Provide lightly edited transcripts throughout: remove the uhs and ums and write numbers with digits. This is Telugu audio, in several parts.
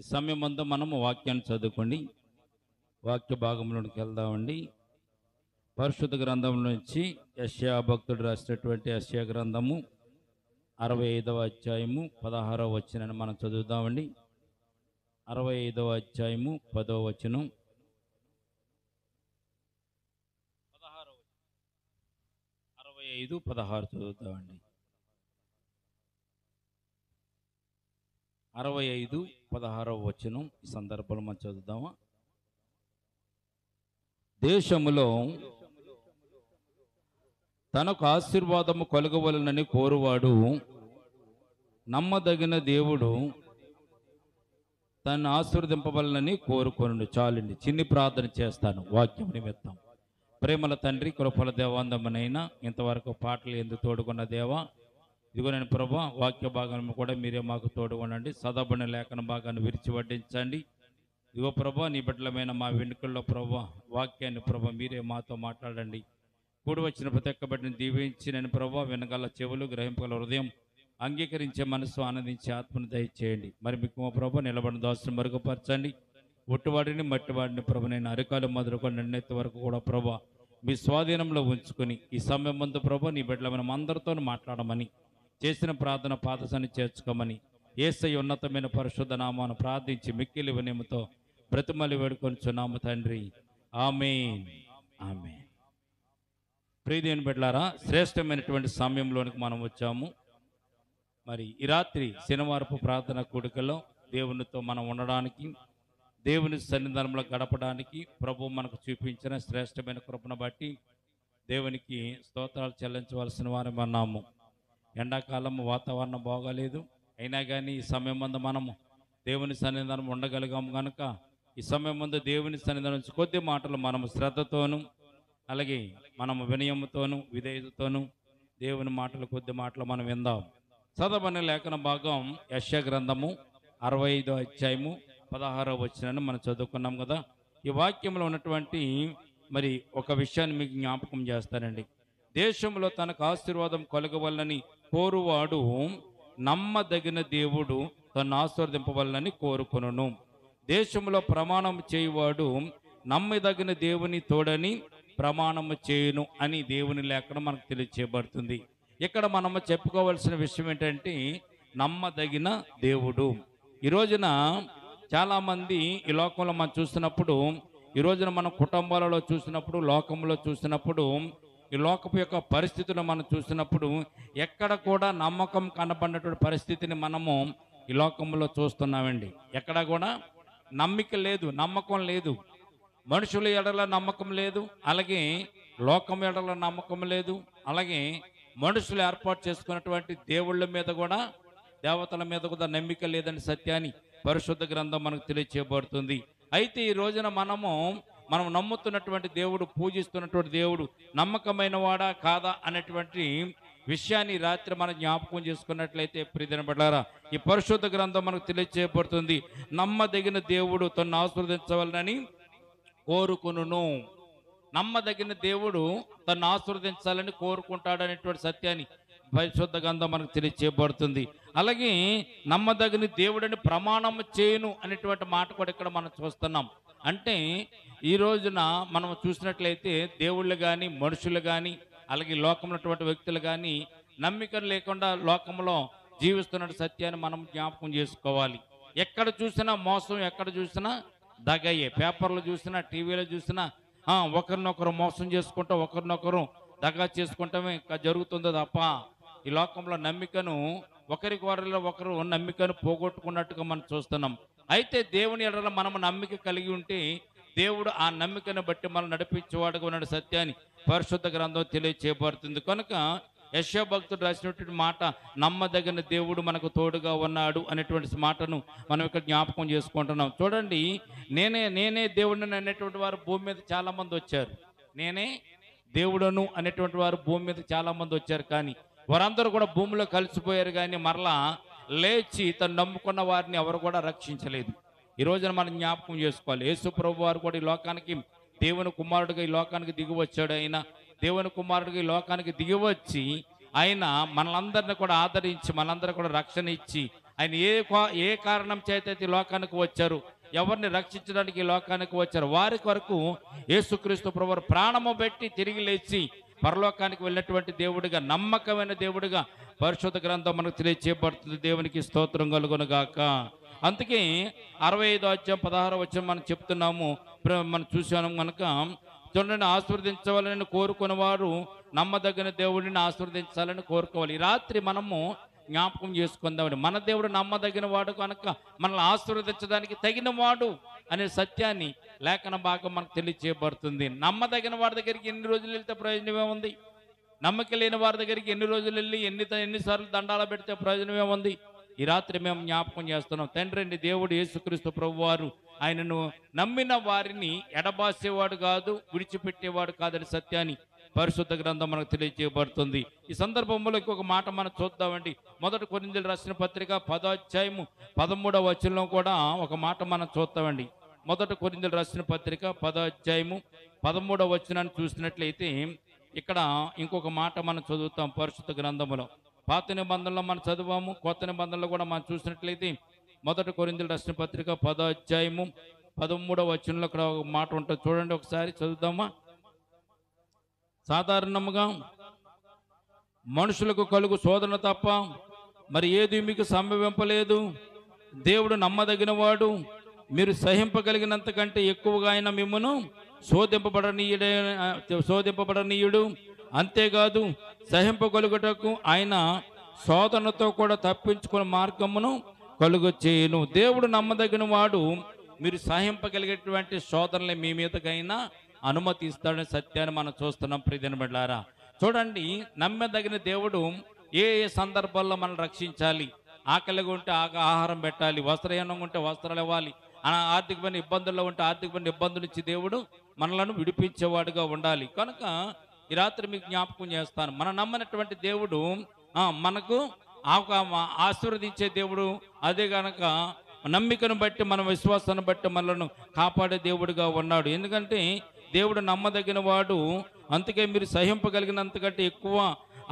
ఈ సమయం అంతా మనము వాక్యాన్ని చదువుకోండి. వాక్య భాగంలోకి వెళ్దామండి. పరిశుద్ధ గ్రంథం నుంచి యెషయా భక్తుడు రాసినటువంటి యెషయా గ్రంథము 65వ అధ్యాయము 16వ వచనాన్ని మనం చదువుదామండి. 65వ అధ్యాయము 10వ వచనం, 65:16 చదువుతామండి. 65:16వ వచనం ఈ సందర్భంలో మనం చదువుదామా. దేశములో తనకు ఆశీర్వాదము కలుగవలనని కోరువాడు నమ్మదగిన దేవుడు తను ఆశీర్వదింపవలనని కోరుకొనుడు. చాలండి, చిన్ని ప్రార్థన చేస్తాను వాక్యం నిమిత్తం. ప్రేమల తండ్రి, కృపల దేవాందమునైనా ఇంతవరకు పాటలు ఎందుకు తోడుకున్న దేవా, ఇదిగో నేను ప్రభా వాక్య భాగాన్ని కూడా మీరే మాకు తోడుకొనండి. సదబడిన లేఖన భాగాన్ని విరిచి వడ్డించండి. ఇదిగో ప్రభా నీ బిడ్డలమైన మా వెనుకల్లో ప్రభా వాక్యాన్ని ప్రభా మీరే మాతో మాట్లాడండి. కూడి వచ్చిన ప్రతి ఒక్క బిడ్డని దీవించి నేను ప్రభా వినగల చెవులు, గ్రహింపగల హృదయం, అంగీకరించే మనసు, ఆనందించే ఆత్మను దయచేయండి. మరి మీకు మా ప్రభా నిలబడిన దాసును మరుగుపరచండి. ఒట్టువాడిని మట్టివాడిని ప్రభు నేను అరికాలు మొదలుకొని నిన్నెత్తి వరకు కూడా ప్రభా మీ స్వాధీనంలో ఉంచుకొని ఈ సమయం ముందు ప్రభా నీ బిడ్డలమైన అందరితో మాట్లాడమని, చేసిన ప్రార్థన పాదసాన్ని చేర్చుకోమని యేసయ్య ఉన్నతమైన పరిశుద్ధ నామాను ప్రార్థించి మిక్కిలి వినయముతో బ్రతిమలి వేడుకొనిచున్నాము తండ్రి, ఆమేన్, ఆమేన్. ప్రియదేవుని బిడ్డలారా, శ్రేష్టమైనటువంటి సమయంలోనికి మనం వచ్చాము. మరి ఈ రాత్రి శనివారపు ప్రార్థన కూడికలో దేవునితో మనం ఉండడానికి, దేవుని సన్నిధానంలో గడపడానికి ప్రభు మనకు చూపించిన శ్రేష్టమైన కృపను బట్టి దేవునికి స్తోత్రాలు చెల్లించవలసిన వారం అన్నాము. ఎండాకాలం వాతావరణం బాగాలేదు, అయినా కానీ ఈ సమయం ముందు మనము దేవుని సన్నిధానం ఉండగలిగాము కనుక ఈ సమయం ముందు దేవుని సన్నిధానం నుంచి కొద్ది మాటలు మనము శ్రద్ధతోనూ అలాగే మనము వినయముతోనూ విధేయతతోనూ దేవుని మాటలు కొద్ది మాటలు మనం విందాం. చదవని లేఖన భాగం యెషయా గ్రంథము 65వ అధ్యాయము 16వ వచనాన్ని మనం చదువుకున్నాం కదా. ఈ వాక్యంలో ఉన్నటువంటి మరి ఒక విషయాన్ని మీకు జ్ఞాపకం చేస్తానండి. దేశంలో తనకు ఆశీర్వాదం కలగవల్లని కోరువాడు నమ్మదగిన దేవుడు తను ఆశీర్వదింపవలనని కోరుకొనును. దేశంలో ప్రమాణం చేయువాడు నమ్మదగిన దేవుని తోడని ప్రమాణము చేయును అని దేవుని లేఖనం మనకు తెలియచేయబడుతుంది. ఇక్కడ మనము చెప్పుకోవాల్సిన విషయం ఏంటంటే నమ్మదగిన దేవుడు. ఈ రోజున చాలామంది ఈ లోకంలో మనం చూసినప్పుడు, ఈ రోజున మన కుటుంబాలలో చూసినప్పుడు, లోకంలో చూసినప్పుడు, ఈ లోకపు యొక్క పరిస్థితులను మనం చూసినప్పుడు ఎక్కడ కూడా నమ్మకం కనబడినటువంటి పరిస్థితిని మనము ఈ లోకంలో చూస్తున్నామండి. ఎక్కడ కూడా నమ్మిక లేదు, నమ్మకం లేదు. మనుషుల ఎడల నమ్మకం లేదు, అలాగే లోకం ఎడల నమ్మకం లేదు, అలాగే మనుషులు ఏర్పాటు చేసుకున్నటువంటి దేవుళ్ళ మీద కూడా, దేవతల మీద కూడా నమ్మిక లేదని సత్యాన్ని పరిశుద్ధ గ్రంథం మనకు తెలియచేయబడుతుంది. అయితే ఈ రోజున మనం నమ్ముతున్నటువంటి దేవుడు, పూజిస్తున్నటువంటి దేవుడు నమ్మకమైన వాడా కాదా అనేటువంటి విషయాన్ని రాత్రి మనం జ్ఞాపకం చేసుకున్నట్లయితే ప్రియమైన బిడ్డలారా, ఈ పరిశుద్ధ గ్రంథం మనకు తెలియచేయబడుతుంది. నమ్మదగిన దేవుడు తను ఆశీర్వదించవాలని కోరుకును. నమ్మదగిన దేవుడు తను ఆశీర్వదించాలని కోరుకుంటాడనేటువంటి సత్యాన్ని పరిశుద్ధ గ్రంథం మనకు తెలియచేయబడుతుంది. అలాగే నమ్మదగిన దేవుడని ప్రమాణం చేయను అనేటువంటి మాట కూడా ఇక్కడ మనం చూస్తున్నాం. అంటే ఈ రోజున మనం చూసినట్లయితే దేవుళ్ళు కానీ, మనుషులు కానీ, అలాగే లోకంలో ఉన్నటువంటి వ్యక్తులు కానీ నమ్మిక లేకుండా లోకంలో జీవిస్తున్న సత్యాన్ని మనం జ్ఞాపకం చేసుకోవాలి. ఎక్కడ చూసినా మోసం, ఎక్కడ చూసినా దగయ్యే. పేపర్లు చూసినా, టీవీలో చూసినా ఒకరినొకరు మోసం చేసుకుంటా, ఒకరినొకరు దగా చేసుకుంటామే జరుగుతుందో తప్ప ఈ లోకంలో నమ్మికను ఒకరు నమ్మికను పోగొట్టుకున్నట్టుగా మనం చూస్తున్నాం. అయితే దేవుని ఎడల మనం నమ్మిక కలిగి ఉంటే దేవుడు ఆ నమ్మికను బట్టి మనం నడిపించేవాడుగా ఉన్న సత్యాన్ని పరిశుద్ధ గ్రంథం తెలియచేయబడుతుంది. కనుక యెషయా భక్తుడు రాసినటువంటి మాట నమ్మదగిన దేవుడు మనకు తోడుగా ఉన్నాడు అనేటువంటి మాటను మనం ఇక్కడ జ్ఞాపకం చేసుకుంటున్నాం. చూడండి, నేనే దేవుడిని అనేటువంటి వారు భూమి మీద చాలా మంది వచ్చారు. నేనే దేవుడను అనేటువంటి వారు భూమి మీద చాలా మంది వచ్చారు, కానీ వారందరూ కూడా భూమిలో కలిసిపోయారు, కానీ మరలా లేచి తను నమ్ముకున్న వారిని ఎవరు కూడా రక్షించలేదు. ఈ రోజున మనం జ్ఞాపకం చేసుకోవాలి. యేసు ప్రభు వారు కూడా ఈ లోకానికి దేవుని కుమారుడిగా ఈ లోకానికి దిగి వచ్చాడు. ఆయన దేవుని కుమారుడిగా ఈ లోకానికి దిగి వచ్చి ఆయన మనలందరినీ కూడా ఆదరించి, మనందరూ కూడా రక్షణ ఇచ్చి ఆయన ఏ కారణం చేత ఈ లోకానికి వచ్చారు, ఎవరిని రక్షించడానికి ఈ లోకానికి వచ్చారు, వారి కొరకు యేసుక్రీస్తు ప్రభువు ప్రాణము పెట్టి తిరిగి లేచి పరలోకానికి వెళ్ళినటువంటి దేవుడిగా, నమ్మకమైన దేవుడిగా పరిశుద్ధ గ్రంథం మనకు తెలియచేయబడుతుంది. దేవునికి స్తోత్రం కలుగును గాక. అందుకే 65 అధ్యాయం 16 వచనం మనం చెప్తున్నాము, మనం చూసాము కనుక. చూడండి, ఆశీర్వదించవాలని కోరుకున్న వారు నమ్మదగిన దేవుడిని ఆశీర్వదించాలని కోరుకోవాలి. ఈ రాత్రి మనము జ్ఞాపకం చేసుకుందామని, మన దేవుడు నమ్మదగిన వాడు కనుక మనల్ని ఆశీర్వదించడానికి తగిన వాడు అనే సత్యాన్ని లేఖన భాగం మనకు తెలియచేయబడుతుంది. నమ్మదగిన వాడి దగ్గరికి ఎన్ని రోజులు వెళ్తే ప్రయోజనమే ఉంది? నమ్మకం లేని వారి దగ్గరికి ఎన్ని రోజులు వెళ్ళి ఎన్నిసార్లు దండాలు పెడితే ప్రయోజనమే ఉంది? ఈ రాత్రి మేము జ్ఞాపకం చేస్తున్నాం. తండ్రి దేవుడు యేసుక్రీస్తు ప్రభువారు ఆయనను నమ్మిన వారిని ఎడబాసేవాడు కాదు, విడిచిపెట్టేవాడు కాదని సత్యాన్ని పరిశుద్ధ గ్రంథం మనకు తెలియజేయబడుతుంది. ఈ సందర్భంలో ఇంకొక మాట మనం చూద్దామండి. 1 కొరింథీయులకు రాసిన పత్రిక 10వ అధ్యాయము 13వ వచనంలో కూడా ఒక మాట మనం చూద్దామండి. 1 కొరింథీయులకు రాసిన పత్రిక 10వ అధ్యాయము 13వ వచనాన్ని చూసినట్లయితే ఇక్కడ ఇంకొక మాట మనం చదువుతాం పరిశుద్ధ గ్రంథంలో. పాత నిబంధనలో మనం చదివాము, కొత్త నిబంధనలో కూడా మనం చూసినట్లయితే 1 కొరింథీయులకు రాసిన పత్రిక 10వ అధ్యాయము 13వ వచనంలో ఇక్కడ ఒక మాట ఉంటుంది. చూడండి, ఒకసారి చదువుదామా. సాధారణంగా మనుషులకు కలుగు శోధన తప్ప మరి ఏది మీకు సంభవింపలేదు. దేవుడు నమ్మదగినవాడు, మీరు సహింపగలిగినంత కంటే ఎక్కువగా ఆయన మిమ్మను శోధింపబడనీయుడు. అంతేకాదు, సహింపగలుగుటకు ఆయన శోధనతో కూడా తప్పించుకునే మార్గమును కలుగు చేయును. దేవుడు నమ్మదగిన వాడు, మీరు సహింపగలిగేటువంటి శోధనలు మీ మీదకైనా అనుమతిస్తాడనే సత్యాన్ని మనం చూస్తున్నాం. ప్రియమైన బిడ్డలారా, చూడండి, నమ్మదగిన దేవుడు ఏ సందర్భాల్లో మనం రక్షించాలి, ఆకలిగా ఉంటే ఆహారం పెట్టాలి, వస్త్రహీనంగా ఉంటే వస్త్రాలు ఇవ్వాలి, ఆర్థికమైన ఇబ్బందుల్లో ఉంటే ఆర్థికమైన ఇబ్బందుల నుంచి దేవుడు మనలను విడిపించేవాడుగా ఉండాలి. కనుక ఈ రాత్రి మీకు జ్ఞాపకం చేస్తాను, మనం నమ్మనటువంటి దేవుడు మనకు ఆశీర్వదించే దేవుడు. అదే కనుక నమ్మికను బట్టి, మన విశ్వాసాన్ని బట్టి మనలను కాపాడే దేవుడుగా ఉన్నాడు. ఎందుకంటే దేవుడు నమ్మదగిన వాడు, అందుకే మీరు సహింపగలిగినంతకంటే ఎక్కువ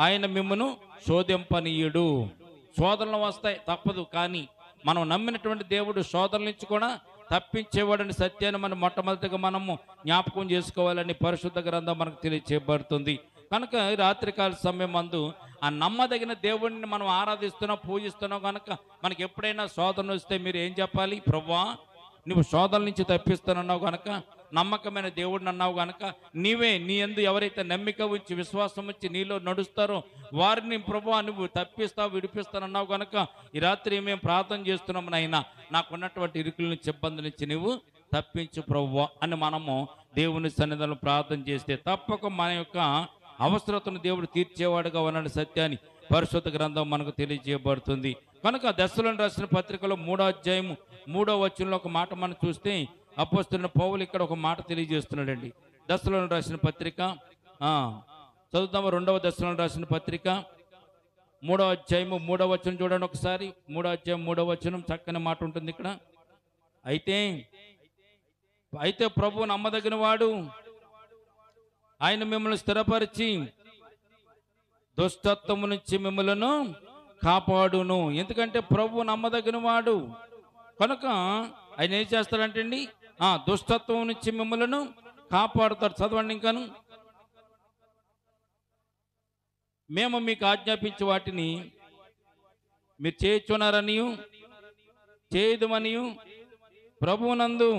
ఆయన మిమ్మను శోధింపనీయుడు. శోధనలు వస్తాయి, తప్పదు. కానీ మనం నమ్మినటువంటి దేవుడు శోధనల నుంచి కూడా తప్పించేవాడని సత్యాన్ని మనం మొట్టమొదటిగా మనము జ్ఞాపకం చేసుకోవాలని పరిశుద్ధ గ్రంథం మనకు తెలియచేయబడుతుంది. కనుక రాత్రికాల సమయం మందు ఆ నమ్మదగిన దేవుడిని మనం ఆరాధిస్తున్నాం, పూజిస్తున్నాం. కనుక మనకి ఎప్పుడైనా శోధన వస్తే మీరు ఏం చెప్పాలి? ప్రభువా, నువ్వు శోధన నుంచి తప్పిస్తానన్నావు కనుక, నమ్మకమైన దేవుడిని అన్నావు కనుక, నీ యందు ఎవరైతే నమ్మిక ఉంచి విశ్వాసం ఉంచి నీలో నడుస్తారో వారిని ప్రభువా నువ్వు తప్పిస్తావు, విడిపిస్తానన్నావు కనుక ఈ రాత్రి మేము ప్రార్థన చేస్తున్నాం. నాయనా, నాకున్నటువంటి ఇరుకుల నుంచి, ఇబ్బంది నుంచి నువ్వు తప్పించు ప్రభువా అని మనము దేవుని సన్నిధిలో ప్రార్థన చేస్తే తప్పక మన యొక్క అవసరతను దేవుడు తీర్చేవాడుగా ఉన్నాడు సత్యాన్ని పరిశుద్ధ గ్రంథం మనకు తెలియజేయబడుతుంది. కనుక దశలోని రాసిన పత్రికలో 3వ అధ్యాయము 3వ వచనంలో ఒక మాట మనం చూస్తే అపోస్తలుడైన పౌలు ఇక్కడ ఒక మాట తెలియజేస్తున్నాడండి. దశలోని రాసిన పత్రిక చదువుతాము. 2వ దశలోని రాసిన పత్రిక 3వ అధ్యాయము 3వ వచనం చూడండి ఒకసారి. 3వ అధ్యాయం 3వ వచనం చక్కని మాట ఉంటుంది ఇక్కడ. అయితే ప్రభువు నమ్మదగిన వాడు, ఆయన మిమ్మల్ని స్థిరపరిచి దుష్టత్వము నుంచి మిమ్మలను కాపాడును. ఎందుకంటే ప్రభు నమ్మదగిన వాడు కనుక ఆయన ఏం చేస్తాడంటే అండి, దుష్టత్వం నుంచి మిమ్మలను కాపాడుతాడు. చదవండి ఇంకాను. మేము మీకు ఆజ్ఞాపించే వాటిని మీరు చేయుచున్నారనియు చేయదుమనియు ప్రభువునందు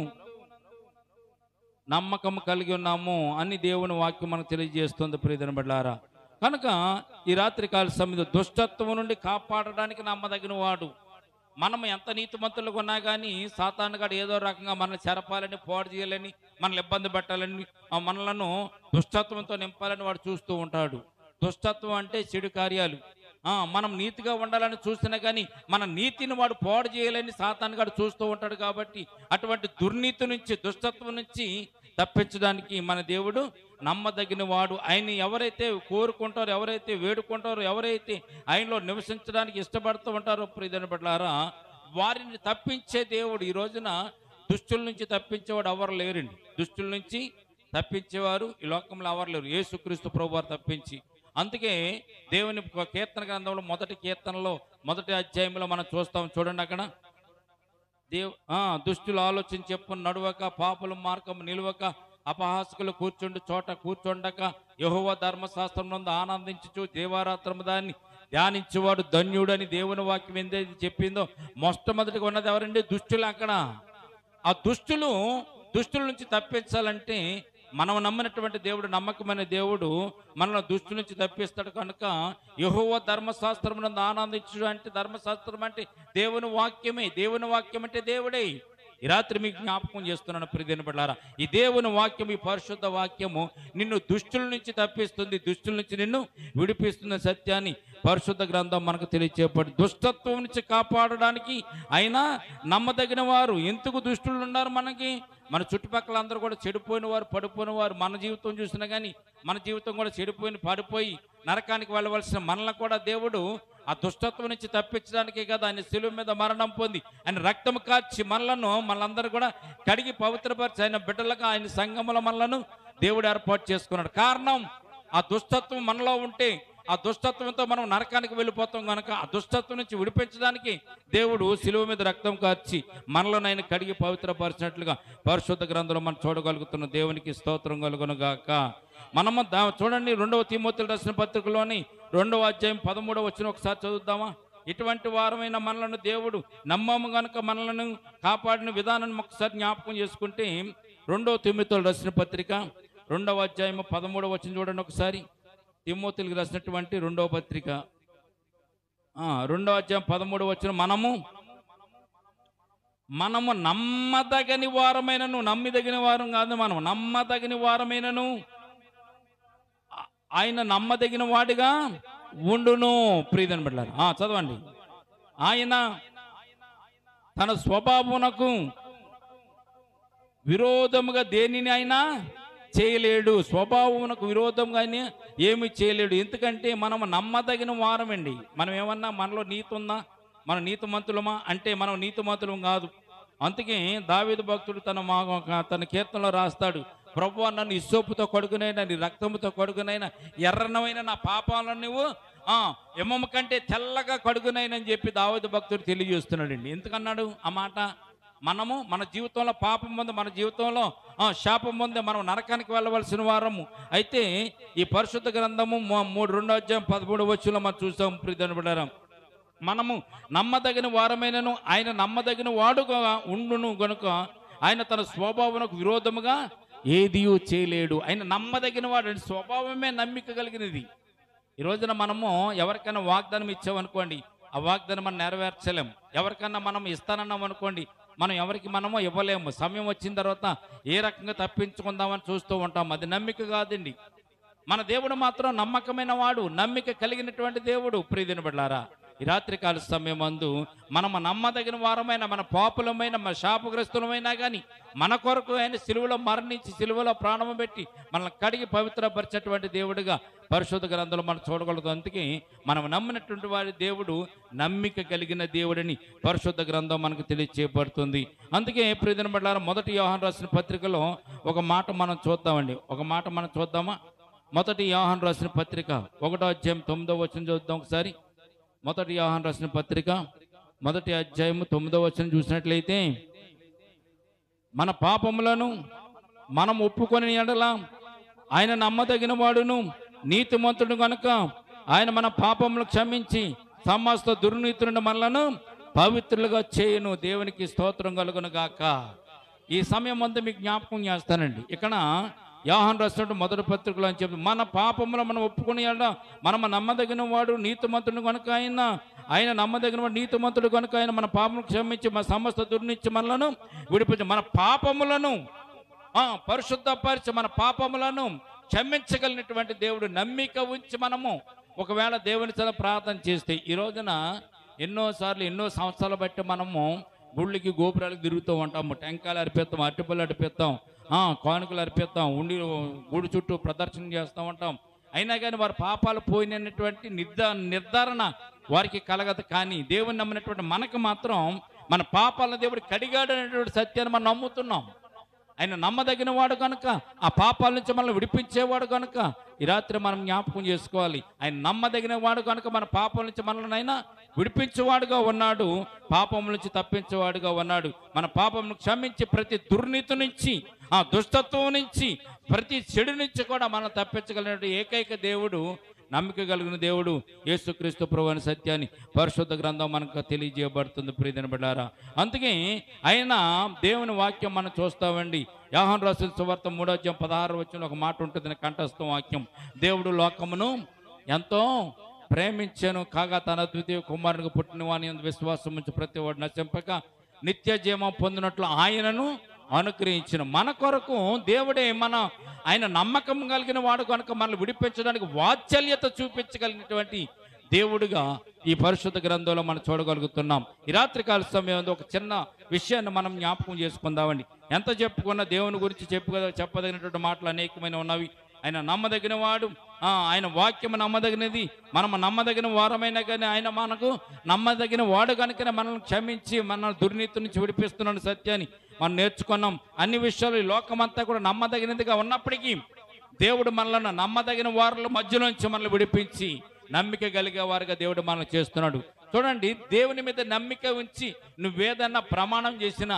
నమ్మకం కలిగి ఉన్నాము అని దేవుని వాక్యం మనకు తెలియజేస్తుంది. ప్రియమైన బిడ్డలారా, కనుక ఈ రాత్రికాల సమయంలో దుష్టత్వం నుండి కాపాడడానికి నమ్మదగిన వాడు. మనం ఎంత నీతిమంతులుగా ఉన్నా కానీ సాతానుగాడు ఏదో రకంగా మనల్ని చెరపాలని, పాడు చేయాలని, మనల్ని ఇబ్బంది పెట్టాలని, మనలను దుష్టత్వంతో నింపాలని వాడు చూస్తూ ఉంటాడు. దుష్టత్వం అంటే చెడు కార్యాలు. మనం నీతిగా ఉండాలని చూసినా కానీ మన నీతిని వాడు పాడు చేయాలని సాతానుగాడు చూస్తూ ఉంటాడు. కాబట్టి అటువంటి దుర్నీతి నుంచి, దుష్టత్వం నుంచి తప్పించడానికి మన దేవుడు నమ్మదగిన వాడు. ఆయన ఎవరైతే కోరుకుంటారో, ఎవరైతే వేడుకుంటారో, ఎవరైతే ఆయనలో నివసించడానికి ఇష్టపడుతూ ఉంటారో ప్రియమైన బిడ్డలారా, వారిని తప్పించే దేవుడు. ఈ రోజున దుష్టుల నుంచి తప్పించేవాడు ఎవరు లేరండి. దుష్టుల నుంచి తప్పించేవారు ఈ లోకంలో ఎవరు లేరు, యేసుక్రీస్తు ప్రభువారు తప్పించి. అందుకే దేవుని కీర్తన గ్రంథంలో 1వ కీర్తనలో మొదటి అధ్యాయంలో మనం చూస్తాం. చూడండి అక్కడ దుష్టులు ఆలోచన చెప్పుకుని నడువక, పాపుల మార్గం నిలువక, అపహాసకులు కూర్చుండి చోట కూర్చుండక, యెహోవా ధర్మశాస్త్రం నందు ఆనందించుచు దేవారాత్రము దాన్ని ధ్యానించేవాడు ధన్యుడని దేవుని వాక్యం ఏదైతే చెప్పిందో మొట్టమొదటిగా ఉన్నది ఎవరండి? దుష్టులు. అక్కడ ఆ దుష్టుల నుంచి తప్పించాలంటే మనం నమ్మినటువంటి దేవుడు నమ్మకమైన దేవుడు మనల్ని దుష్టుల నుంచి తప్పిస్తాడు. కనుక యెహోవా ధర్మశాస్త్రం నందు ఆనందించు అంటే ధర్మశాస్త్రం అంటే దేవుని వాక్యమే. దేవుని వాక్యం అంటే దేవుడే. ఈ రాత్రి మీకు జ్ఞాపకం చేస్తున్నాను ప్రియమైన బిడ్డలారా, ఈ దేవుని వాక్యం, ఈ పరిశుద్ధ వాక్యము నిన్ను దుష్టుల నుంచి తప్పిస్తుంది, దుష్టుల నుంచి నిన్ను విడిపిస్తున్న సత్యాన్ని పరిశుద్ధ గ్రంథం మనకు తెలియచేపడి దుష్టత్వం నుంచి కాపాడడానికి అయినా నమ్మదగిన వారు. ఎందుకు దుష్టులు ఉన్నారు మనకి? మన చుట్టుపక్కల అందరూ కూడా చెడిపోయిన వారు, పడిపోయిన వారు. మన జీవితం చూసినా కానీ మన జీవితం కూడా పడిపోయి నరకానికి వెళ్ళవలసిన మనల్ని కూడా దేవుడు ఆ దుష్టత్వం నుంచి తప్పించడానికే కదా ఆయన శిలువ మీద మరణం పొంది ఆయన రక్తం కార్చి మనందరూ కూడా కడిగి పవిత్రపరిచి ఆయన బిడ్డలుగా ఆయన సంఘముల మనలను దేవుడు ఏర్పాటు చేసుకున్నాడు. కారణం ఆ దుష్టత్వం మనలో ఉంటే ఆ దుష్టత్వంతో మనం నరకానికి వెళ్ళిపోతాం. కనుక ఆ దుష్టత్వం నుంచి విడిపించడానికి దేవుడు శిలువ మీద రక్తం కార్చి మనలో ఆయన కడిగి పవిత్రపరిచినట్లుగా పరిశుద్ధ గ్రంథంలో మనం చూడగలుగుతున్న దేవునికి స్తోత్రం కలుగును గాక. మనము చూడండి 2వ తిమోతికి రాసిన పత్రికలోని 2వ అధ్యాయం 13వ వచనం ఒకసారి చదువుదామా? ఇటువంటి వారమైన మనలను దేవుడు నమ్మము గనుక మనలను కాపాడిన విధానాన్ని ఒకసారి జ్ఞాపకం చేసుకుంటే 2వ తిమోతికి రాసిన పత్రిక 2వ అధ్యాయం 13వ వచనం చూడండి ఒకసారి. తిమోతికి రాసినటువంటి 2వ పత్రిక 2వ అధ్యాయం 13వ వచనం, మనము నమ్మదగని వారమైనను, నమ్మిదగిన వారం కాదు, మనం నమ్మదగిన వారమైనను ఆయన నమ్మదగిన వాడిగా ఉండును. ప్రియదని బిడ్డలారా చదవండి. ఆయన తన స్వభావమునకు విరోధముగా దేనిని అయినా చేయలేడు. స్వభావమునకు విరోధంగా ఏమి చేయలేడు. ఎందుకంటే మనం నమ్మదగిన వారమండి. మనం ఏమన్నా మనలో నీతి ఉందా? మన నీతిమంతులమా అంటే మనం నీతిమంతులం కాదు. అందుకే దావీదు భక్తుడు తన కీర్తనలో రాస్తాడు, ప్రభువా నన్ను ఇస్సోపుతో కడుగునైనా నీ రక్తముతో కడుగునైనా ఎర్రనమైన నా పాపాలను నువ్వు ఎమ్మమ్మ కంటే తెల్లగా కడుగునైనని చెప్పి దావీదు భక్తుడు తెలియజేస్తున్నాడండి. ఎందుకన్నాడు ఆ మాట? మనము మన జీవితంలో పాపం ముందు, మన జీవితంలో శాపం ముందు మనం నరకానికి వెళ్ళవలసిన వారము. అయితే ఈ పరిశుద్ధ గ్రంథము 2వ అధ్యాయం 13వ వచనంలో మనం చూసాం. ప్రియమైన బిడ్డలారా, మనము నమ్మదగిన వారమైనను ఆయన నమ్మదగిన వాడుగా ఉండును గనుక ఆయన తన స్వభావమునకు విరోధముగా ఏదియూ చేయలేడు. ఆయన నమ్మదగిన వాడు. స్వభావమే నమ్మిక కలిగినది. ఈ రోజున మనము ఎవరికైనా వాగ్దానం ఇచ్చామనుకోండి, ఆ వాగ్దానం మనం నెరవేర్చలేం. ఎవరికైనా మనం ఇస్తానన్నాం అనుకోండి, మనం ఎవరికి మనమో ఇవ్వలేము. సమయం వచ్చిన తర్వాత ఏ రకంగా తప్పించుకుందామని చూస్తూ ఉంటాం. అది నమ్మిక కాదండి. మన దేవుడు మాత్రం నమ్మకమైన వాడు, నమ్మిక కలిగినటువంటి దేవుడు. ప్రియమైన బిడ్డలారా, ఈ రాత్రికాల సమయం అందు మనము నమ్మదగిన వారమైన, మన పాపులమైన, మన శాపగ్రస్తులమైనా కానీ మన కొరకు ఆయన సిలువలో మరణించి సిలువలో ప్రాణం పెట్టి మనల్ని కడిగి పవిత్రపరిచేటువంటి దేవుడిగా పరిశుద్ధ గ్రంథంలో మనం చూడగలుగుతాం. అందుకే మనం నమ్మినటువంటి వారి దేవుడు నమ్మిక కలిగిన దేవుడిని పరిశుద్ధ గ్రంథం మనకు తెలియచేయబడుతుంది. అందుకే ప్రియమైన బిడ్డలారా, మొదటి యోహాను రాసిన పత్రికలో ఒక మాట మనం చూద్దామండి. ఒక మాట మనం చూద్దామా? మొదటి యోహాను రాసిన పత్రిక 1వ అధ్యాయం 9వ వచనం చూద్దాం ఒకసారి. మొదటి యోహాను రాసిన పత్రిక 1వ అధ్యాయం 9వ వచనం చూసినట్లయితే, మన పాపములను మనం ఒప్పుకొని ఎడల ఆయన నమ్మదగిన వాడును నీతిమంతుడు కనుక ఆయన మన పాపములు క్షమించి సమస్త దుర్నీతులను మనలను పవిత్రులుగా చేయను. దేవునికి స్తోత్రం కలుగును గాక. ఈ సమయం అంతా మీకు జ్ఞాపకం చేస్తానండి. ఇక్కడ యోహాను రాసినటువంటి మొదటి పత్రికలో అని చెప్పి, మన పాపములు మనం ఒప్పుకుని మనం నమ్మదగిన వాడు నీతిమంతుడు కనుక ఆయన నమ్మదగిన వాడు నీతిమంతుడు కనుక ఆయన మన పాపములు క్షమించి మన సమస్త దుర్నిచ్చి మనలను విడిపించి మన పాపములను పరిశుద్ధపరిచి మన పాపములను క్షమించగలిగినటువంటి దేవుడు. నమ్మిక ఉంచి మనము ఒకవేళ దేవుని చాలా ప్రార్థన చేస్తే, ఈ రోజున ఎన్నోసార్లు ఎన్నో సంవత్సరాలు బట్టి మనము గుళ్ళకి గోపురాలకు తిరుగుతూ ఉంటాము. టెంకాయలు అర్పిస్తాం, అరటిపళ్ళు అర్పిస్తాం, కానుకలు అర్పిస్తాం, గుడి చుట్టూ ప్రదర్శన చేస్తూ ఉంటాం. అయినా కానీ వారి పాపాలు పోయినటువంటి నిర్ధారణ వారికి కలగదు. కానీ దేవుని నమ్మినటువంటి మనకు మాత్రం మన పాపాలను దేవుడు కడిగాడు అనేటువంటి సత్యాన్ని మనం నమ్ముతున్నాం. ఆయన నమ్మదగిన వాడు కనుక, ఆ పాపాల నుంచి మనల్ని విడిపించేవాడు కనుక ఈ రాత్రి మనం జ్ఞాపకం చేసుకోవాలి. ఆయన నమ్మదగిన వాడు కనుక మన పాపాల నుంచి మనల్ని అయినా విడిపించేవాడుగా ఉన్నాడు, పాపం నుంచి తప్పించేవాడుగా ఉన్నాడు. మన పాపమును క్షమించి ప్రతి దుర్నీతి నుంచి, ఆ దుష్టత్వం నుంచి, ప్రతి చెడు నుంచి కూడా మనం తప్పించగలిగిన ఏకైక దేవుడు, నమ్మిక కలిగిన దేవుడు యేసుక్రీస్తు ప్రభువు అనే సత్యాన్ని పరిశుద్ధ గ్రంథం మనకు తెలియజేయబడుతుంది ప్రియమైన బిడ్డలారా. అందుకే ఆయన దేవుని వాక్యం మనం చూస్తామండి. యోహాను రాసిన సువార్త 3:16 ఒక మాట ఉంటుంది, కంఠస్థం వాక్యం. దేవుడు లోకమును ఎంతో ప్రేమించాను కాగా తన ద్వితీయ కుమారునికి పుట్టిన వాని యందు విశ్వాసం ఉంచి ప్రతి వాడు నశింపక నిత్య జీవం పొందినట్లు ఆయనను అనుగ్రహించిన. మన కొరకు దేవుడే ఆయన నమ్మకం కలిగిన వాడు కనుక మనల్ని విడిపించడానికి వాత్సల్యత చూపించగలిగినటువంటి దేవుడిగా ఈ పరిశుద్ధ గ్రంథంలో మనం చూడగలుగుతున్నాం. ఈ రాత్రికాల సమయంలో ఒక చిన్న విషయాన్ని మనం జ్ఞాపకం చేసుకుందామండి. ఎంత చెప్పుకున్నా దేవుని గురించి చెప్పదగినటువంటి మాటలు అనేకమైన ఉన్నవి. ఆయన నమ్మదగిన వాడు, ఆయన వాక్యం నమ్మదగినది. మనం నమ్మదగిన వారమైనా కానీ ఆయన మనకు నమ్మదగిన వాడు కనుకనే మనల్ని క్షమించి మన దుర్నీతి నుంచి విడిపిస్తున్నాడు సత్యాన్ని మనం నేర్చుకున్నాం. అన్ని విషయాలు ఈ లోకమంతా కూడా నమ్మదగినదిగా ఉన్నప్పటికీ దేవుడు మనల్ని నమ్మదగిన వారుల మధ్యలోంచి మనల్ని విడిపించి నమ్మిక కలిగే వారుగా దేవుడు మనం చేస్తున్నాడు. చూడండి, దేవుని మీద నమ్మిక ఉంచి నువ్వేదన్నా ప్రమాణం చేసినా,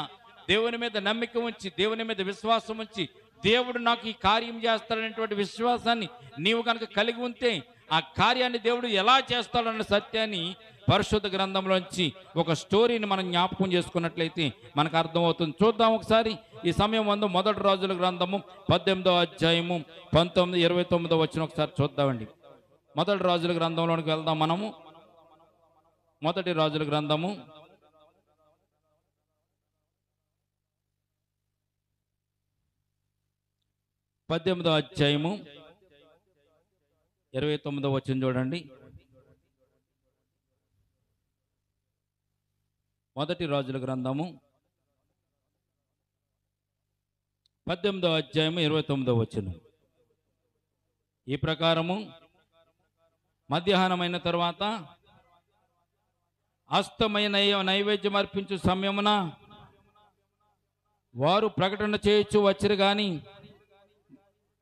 దేవుని మీద నమ్మిక ఉంచి, దేవుని మీద విశ్వాసం ఉంచి, దేవుడు నాకు ఈ కార్యం చేస్తాడనేటువంటి విశ్వాసాన్ని నీవు కనుక కలిగి ఉంటే ఆ కార్యాన్ని దేవుడు ఎలా చేస్తాడన్న సత్యాన్ని పరిశుద్ధ గ్రంథంలోంచి ఒక స్టోరీని మనం జ్ఞాపకం చేసుకున్నట్లయితే మనకు అర్థమవుతుంది. చూద్దాం ఒకసారి. ఈ సమయం ముందు మొదటి రాజుల గ్రంథము 18వ అధ్యాయము 19-29 ఒకసారి చూద్దామండి. మొదటి రాజుల గ్రంథంలోనికి వెళ్దాం మనము. మొదటి రాజుల గ్రంథము 18వ అధ్యాయము 29 చూడండి. మొదటి రాజుల గ్రంథము 18వ అధ్యాయము 29 ఈ ప్రకారము మధ్యాహ్నమైన తర్వాత అస్తమైన నైవేద్యం అర్పించు సమయమున వారు ప్రకటన చేయొచ్చు వచ్చిరు గాని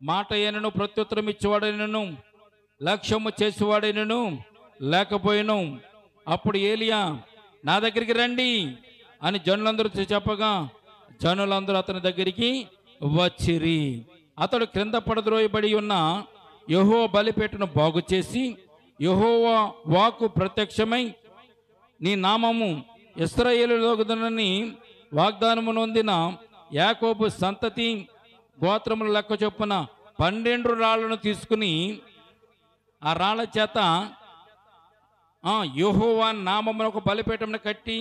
మాట అయినను ప్రత్యుత్తరం ఇచ్చేవాడైనను లక్ష్యము చేసేవాడైనను లేకపోయిను. అప్పుడు ఏలియా నా దగ్గరికి రండి అని జనులందరూ చెప్పగా జనులందరూ అతని దగ్గరికి వచ్చిరి. అతడు క్రింద పడద్రోయబడి ఉన్న యెహోవా బలిపీటను బాగు చేసి యెహోవా వాక్కు ప్రత్యక్షమై నీ నామము ఇశ్రాయేలులోగుదునని వాగ్దానము నొందిన యాకోబు సంతతి గోత్రముల లెక్క చొప్పున 12 రాళ్లను తీసుకుని ఆ రాళ్ల చేత యెహోవా నామమున ఒక బలిపీఠమును కట్టి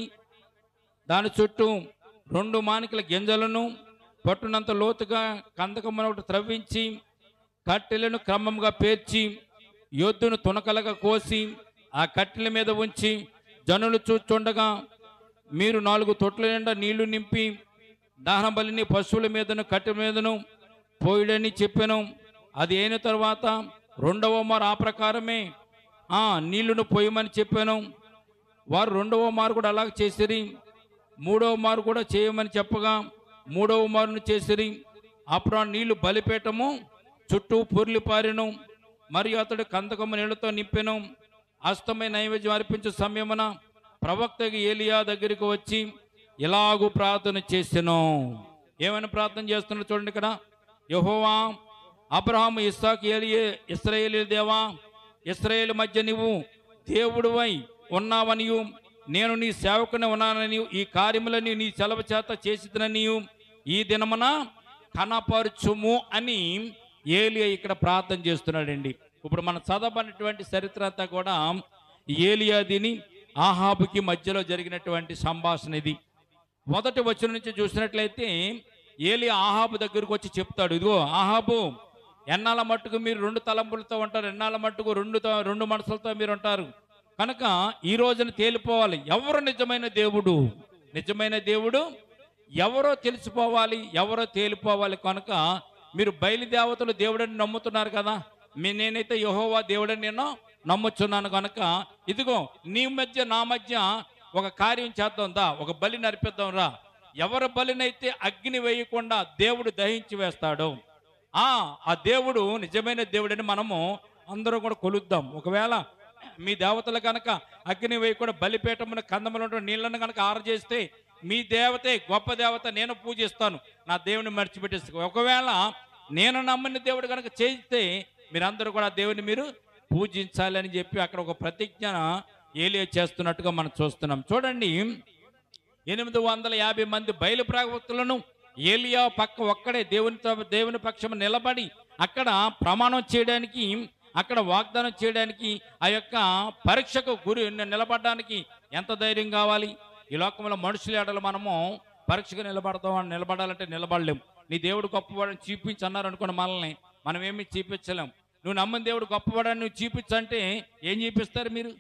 దాని చుట్టూ 2 మానికల గింజలను పట్టునంత లోతుగా కందకమున ఒకటి త్రవ్వించి కట్టెలను క్రమంగా పేర్చి యొద్దును తునకలుగా కోసి ఆ కట్టెల మీద ఉంచి జనులు చూస్తుండగా మీరు 4 తొట్ల నిండా నీళ్లు నింపి దహన బలిని పశువుల మీదను కట్టెల మీదను పోయిడని చెప్పాను. అది అయిన తర్వాత 2వ మారు ఆ ప్రకారమే నీళ్లను పోయమని చెప్పాను. వారు 2వ మారు కూడా అలాగ చేసిరి. 3వ మారు కూడా చేయమని చెప్పగా 3వ మారును చేసిరి. అప్పుడు ఆ నీళ్లు బలిపీఠము చుట్టూ పొర్లి పారెను. మరియు అతడు కందకము నీళ్లతో నింపెను. అస్తమైన నైవేద్యం అర్పించే సమయమున ప్రవక్త ఏలియా దగ్గరికి వచ్చి ఇలాగూ ప్రార్థన చేసెను. ఏమైనా ప్రార్థన చేస్తున్నాడు చూడండి ఇక్కడ. యెహోవా అబ్రహాము ఇస్సాకు ఇశ్రాయేలు దేవా, ఇశ్రాయేలు మధ్య నీవు దేవుడువై ఉన్నావనియు నేను నీ సేవకుని ఉన్నానని ఈ కార్యములని నీ సెలవు చేత చేసిననియు ఈ దినమున కనపరచుము అని ఏలియా ఇక్కడ ప్రార్థన చేస్తున్నాడండి. ఇప్పుడు మనం చదవబడినటువంటి చరిత్ర అంతా కూడా ఏలియాదిని ఆహాబుకి మధ్యలో జరిగినటువంటి సంభాషణ ఇది. మొదటి వచనం నుంచి చూసినట్లయితే ఏలియా ఆహాబు దగ్గరకు వచ్చి చెప్తాడు, ఇదిగో ఆహాబు, ఎన్నాళ్ళ మట్టుకు మీరు 2 తలంపులతో ఉంటారు, ఎన్నాళ్ళ మట్టుకు 2 మనసులతో మీరు ఉంటారు. కనుక ఈ రోజున తేలిపోవాలి ఎవరు నిజమైన దేవుడు. నిజమైన దేవుడు ఎవరో తెలిసిపోవాలి, ఎవరో తేలిపోవాలి. కనుక మీరు బయలుదేవతలు దేవుడని నమ్ముతున్నారు కదా, నేనైతే యెహోవా దేవుడని నేను నమ్ముచున్నాను. కనుక ఇదిగో నీ మధ్య నా మధ్య ఒక కార్యం చేద్దాం దా, ఒక బలి నరిపిద్దాం రా. ఎవరి బలినైతే అగ్ని వేయకుండా దేవుడు దహించి వేస్తాడు, ఆ దేవుడు నిజమైన దేవుడని మనము అందరూ కూడా కొలుద్దాం. ఒకవేళ మీ దేవతలు కనుక అగ్ని వేయకుండా బలిపీఠమున కందములు నీళ్లను కనుక ఆరజేస్తే మీ దేవతే గొప్ప దేవత, నేను పూజిస్తాను, నా దేవుని మర్చిపెట్టేస్తాను. ఒకవేళ నేను నమ్మని దేవుడు కనుక చేస్తే మీరందరూ కూడా దేవుని మీరు పూజించాలి అని చెప్పి అక్కడ ఒక ప్రతిజ్ఞ ఏలియా చేస్తున్నట్టుగా మనం చూస్తున్నాం. చూడండి, 850 మంది బయలు ప్రవక్తలను ఏలియా పక్క ఒక్కడే దేవుని పక్షం నిలబడి అక్కడ ప్రమాణం చేయడానికి, అక్కడ వాగ్దానం చేయడానికి, ఆ యొక్క పరీక్షకు గురి నిలబడడానికి ఎంత ధైర్యం కావాలి? ఈ లోకంలో మనుషుల ఎడలు మనము పరీక్షకు నిలబడాలంటే నిలబడలేము. నీ దేవుడు గొప్పవాడని చూపించి అన్నారు అనుకున్న మనల్ని మనం ఏమి చూపించలేం. నువ్వు నమ్మని దేవుడు గొప్పవాడని నువ్వు చూపించంటే ఏం చూపిస్తారు? మీరు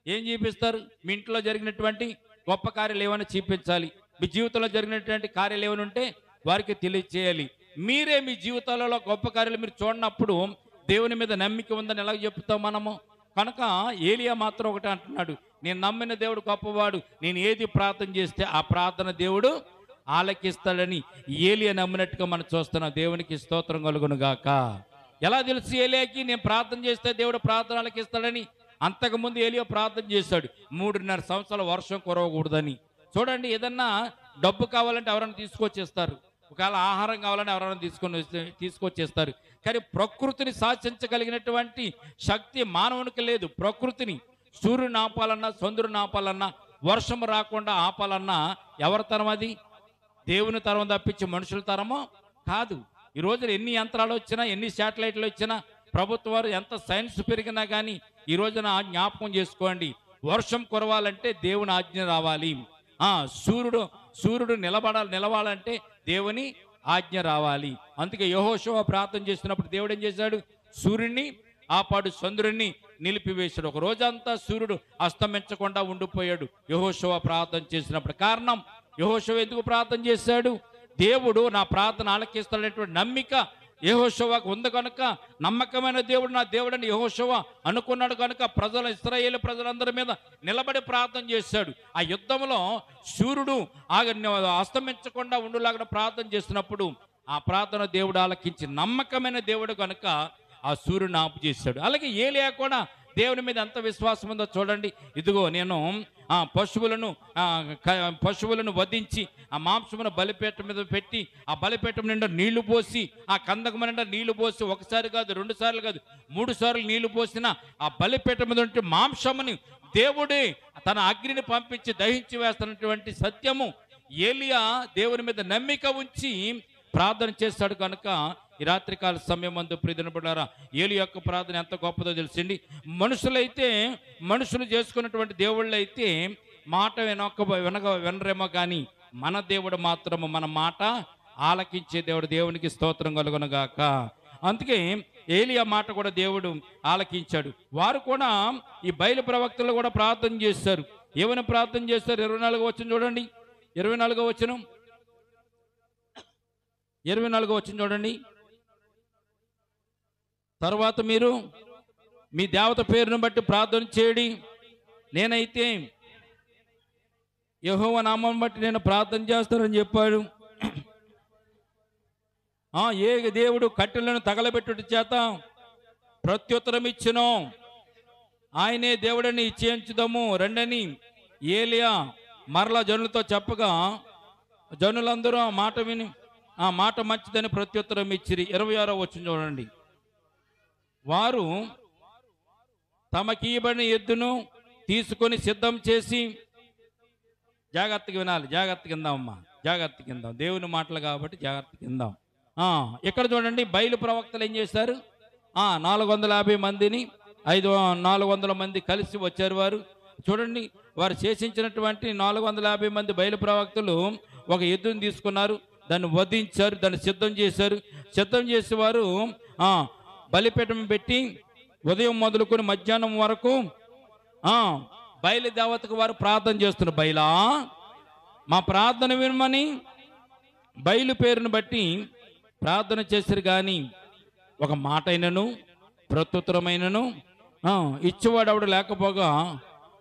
ఏం చూపిస్తారు? మీ ఇంట్లో జరిగినటువంటి గొప్ప కార్యాలు ఏమైనా చూపించాలి. మీ జీవితంలో జరిగినటువంటి కార్యాలు ఏమైనా ఉంటే వారికి తెలియచేయాలి. మీరే మీ జీవితాలలో గొప్ప కార్యాలు మీరు చూడనప్పుడు దేవుని మీద నమ్మిక ఉందని ఎలా చెప్తాం మనము? కనుక ఏలియా మాత్రం ఒకటే అంటున్నాడు, నేను నమ్మిన దేవుడు గొప్పవాడు, నేను ఏది ప్రార్థన చేస్తే ఆ ప్రార్థన దేవుడు ఆలకిస్తాడని ఏలియా నమ్మినట్టుగా మనం చూస్తున్నాం. దేవునికి స్తోత్రం కలుగును గాక. ఎలా తెలుసు ఏలియాకి నేను ప్రార్థన చేస్తే దేవుడు ప్రార్థన ఆలకిస్తాడని? అంతకుముందు ఏలియా ప్రార్థన చేశాడు 3.5 సంవత్సరాల వర్షం కురవకూడదని. చూడండి, ఏదన్నా డబ్బు కావాలంటే ఎవరైనా తీసుకొచ్చేస్తారు, ఒకవేళ ఆహారం కావాలని ఎవరైనా తీసుకొచ్చేస్తారు. కానీ ప్రకృతిని శాసించగలిగినటువంటి శక్తి మానవునికి లేదు. ప్రకృతిని సూర్యుని ఆపాలన్నా, చంద్రుని ఆపాలన్నా, వర్షం రాకుండా ఆపాలన్నా ఎవరి తరం అది? దేవుని తరం తప్పించి మనుషుల తరమో కాదు. ఈ రోజున ఎన్ని యంత్రాలు వచ్చినా, ఎన్ని శాటిలైట్లు వచ్చినా, ప్రభుత్వాలు ఎంత సైన్స్ పెరిగినా కానీ ఈ రోజున జ్ఞాపకం చేసుకోండి, వర్షం కురవాలంటే దేవుని ఆజ్ఞ రావాలి. సూర్యుడు నిలవాలంటే దేవుని ఆజ్ఞ రావాలి. అందుకే యెహోషువ ప్రార్థన చేస్తున్నప్పుడు దేవుడు ఏం చేశాడు? సూర్యుడిని ఆపాడు, చంద్రుడిని నిలిపివేశాడు. ఒక రోజంతా సూర్యుడు అస్తమించకుండా ఉండిపోయాడు యెహోషువ ప్రార్థన చేసినప్పుడు. కారణం, యెహోషువ ఎందుకు ప్రార్థన చేశాడు? దేవుడు నా ప్రార్థన ఆలకిస్తాడనేటువంటి నమ్మిక యెహోషువకు ఉంది కనుక, నమ్మకమైన దేవుడు నా దేవుడని యెహోషువ అనుకున్నాడు కనుక ఇశ్రాయేలు ప్రజలందరి మీద నిలబడి ప్రార్థన చేశాడు. ఆ యుద్ధంలో సూర్యుడు అస్తమించకుండా ఉండులాగా ప్రార్థన చేసినప్పుడు ఆ ప్రార్థన దేవుడు ఆలకించి నమ్మకమైన దేవుడు కనుక ఆ సూర్యుని ఆపు చేశాడు. అలాగే ఏలియా కూడా దేవుని మీద ఎంత విశ్వాసం ఉందో చూడండి. ఇదిగో నేను పశువులను వధించి ఆ మాంసమును బలిపీఠం మీద పెట్టి ఆ బలిపీఠం నిండా నీళ్లు పోసి ఆ కందకం నిండా నీళ్లు పోసి ఒకసారి కాదు, 2 సార్లు కాదు, 3 సార్లు నీళ్లు పోసిన ఆ బలిపీఠం మీద ఉంటే మాంసముని దేవుడే తన అగ్నిని పంపించి దహించి వేస్తున్నటువంటి సత్యము ఏలియా దేవుని మీద నమ్మిక ఉంచి ప్రార్థన చేస్తాడు కనుక ఈ రాత్రికాల సమయం అందు ప్రియదినపడారా ఏలియా యొక్క ప్రార్థన ఎంత గొప్పదో తెలిసింది. మనుషులు చేసుకున్నటువంటి దేవుళ్ళు అయితే మాట వినరేమో కానీ మన దేవుడు మాత్రము మన మాట ఆలకించే దేవుడు. దేవునికి స్తోత్రం కలుగునుగాక. అందుకే ఏలియా మాట కూడా దేవుడు ఆలకించాడు. వారు కూడా ఈ బయలు ప్రవక్తలు కూడా ప్రార్థన చేశారు. ఏమైనా ప్రార్థన చేస్తారు? 24వ వచనం చూడండి. 24వ వచనం చూడండి. తర్వాత మీరు మీ దేవత పేరును బట్టి ప్రార్థన చేయడి, నేనైతే యెహోవా నామం బట్టి నేను ప్రార్థన చేస్తానని చెప్పాడు. ఏ దేవుడు కట్టెలను తగలబెట్టుట చేత ప్రత్యుత్తరం ఇచ్చును, ఆయనే దేవుడని ఇచ్చేయించుదాము రండని ఏలియా మరలా జనులతో చెప్పగా జనులందరూ ఆ మాట విని ఆ మాట మంచిదని ప్రత్యుత్తరం ఇచ్చిరి. 26వ వచనం చూడండి. వారు తమకీయబడిన ఎద్దును తీసుకొని సిద్ధం చేసి, జాగ్రత్తగా వినాలి, జాగ్రత్తగా విందామమ్మా, జాగ్రత్తగా విందాం, దేవుని మాటలు కాబట్టి జాగ్రత్తగా విందాం. ఇక్కడ చూడండి, బయలు ప్రవక్తలు ఏం చేశారు? 450 మందిని 400 మంది కలిసి వచ్చారు. వారు చూడండి, వారు శేషించినటువంటి 450 మంది బయలు ప్రవక్తలు ఒక ఎద్దుని తీసుకున్నారు, దాన్ని వధించారు, దాన్ని సిద్ధం చేశారు. సిద్ధం చేసేవారు బలిపీఠం పెట్టి ఉదయం మొదలుకొని మధ్యాహ్నం వరకు బయలు దేవతకు వారు ప్రార్థన చేస్తున్నారు. బయలా మా ప్రార్థన వినమని బయలు పేరును బట్టి ప్రార్థన చేశారు. కానీ ఒక మాట అయినను ప్రత్యుత్తరమైనను ఇచ్చేవాడెవడు లేకపోగా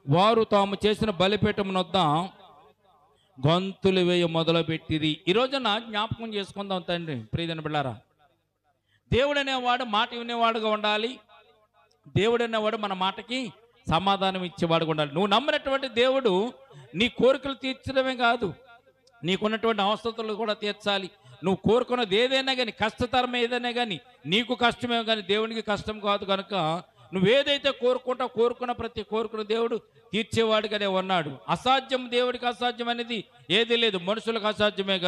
వారు తాము చేసిన బలిపీఠం వద్ద గొంతులు వేయ మొదలుపెట్టిరి. ఈ రోజున జ్ఞాపకం చేసుకుందాం తండ్రి. ప్రియమైన బిడ్డారా, దేవుడు అనేవాడు మాట వినేవాడుగా ఉండాలి. దేవుడు అనేవాడు మన మాటకి సమాధానం ఇచ్చేవాడుగా ఉండాలి. నువ్వు నమ్మినటువంటి దేవుడు నీ కోరికలు తీర్చడమే కాదు, నీకున్నటువంటి అవసరతలు కూడా తీర్చాలి. నువ్వు కోరుకున్నది ఏదైనా కానీ, కష్టతరం ఏదైనా కానీ, నీకు కష్టమే కానీ దేవునికి కష్టం కాదు కనుక నువ్వేదైతే కోరుకున్న ప్రతి కోరుకున్న దేవుడు తీర్చేవాడుగానే ఉన్నాడు. అసాధ్యం దేవుడికి అసాధ్యం అనేది ఏదీ లేదు, మనుషులకు అసాధ్యమే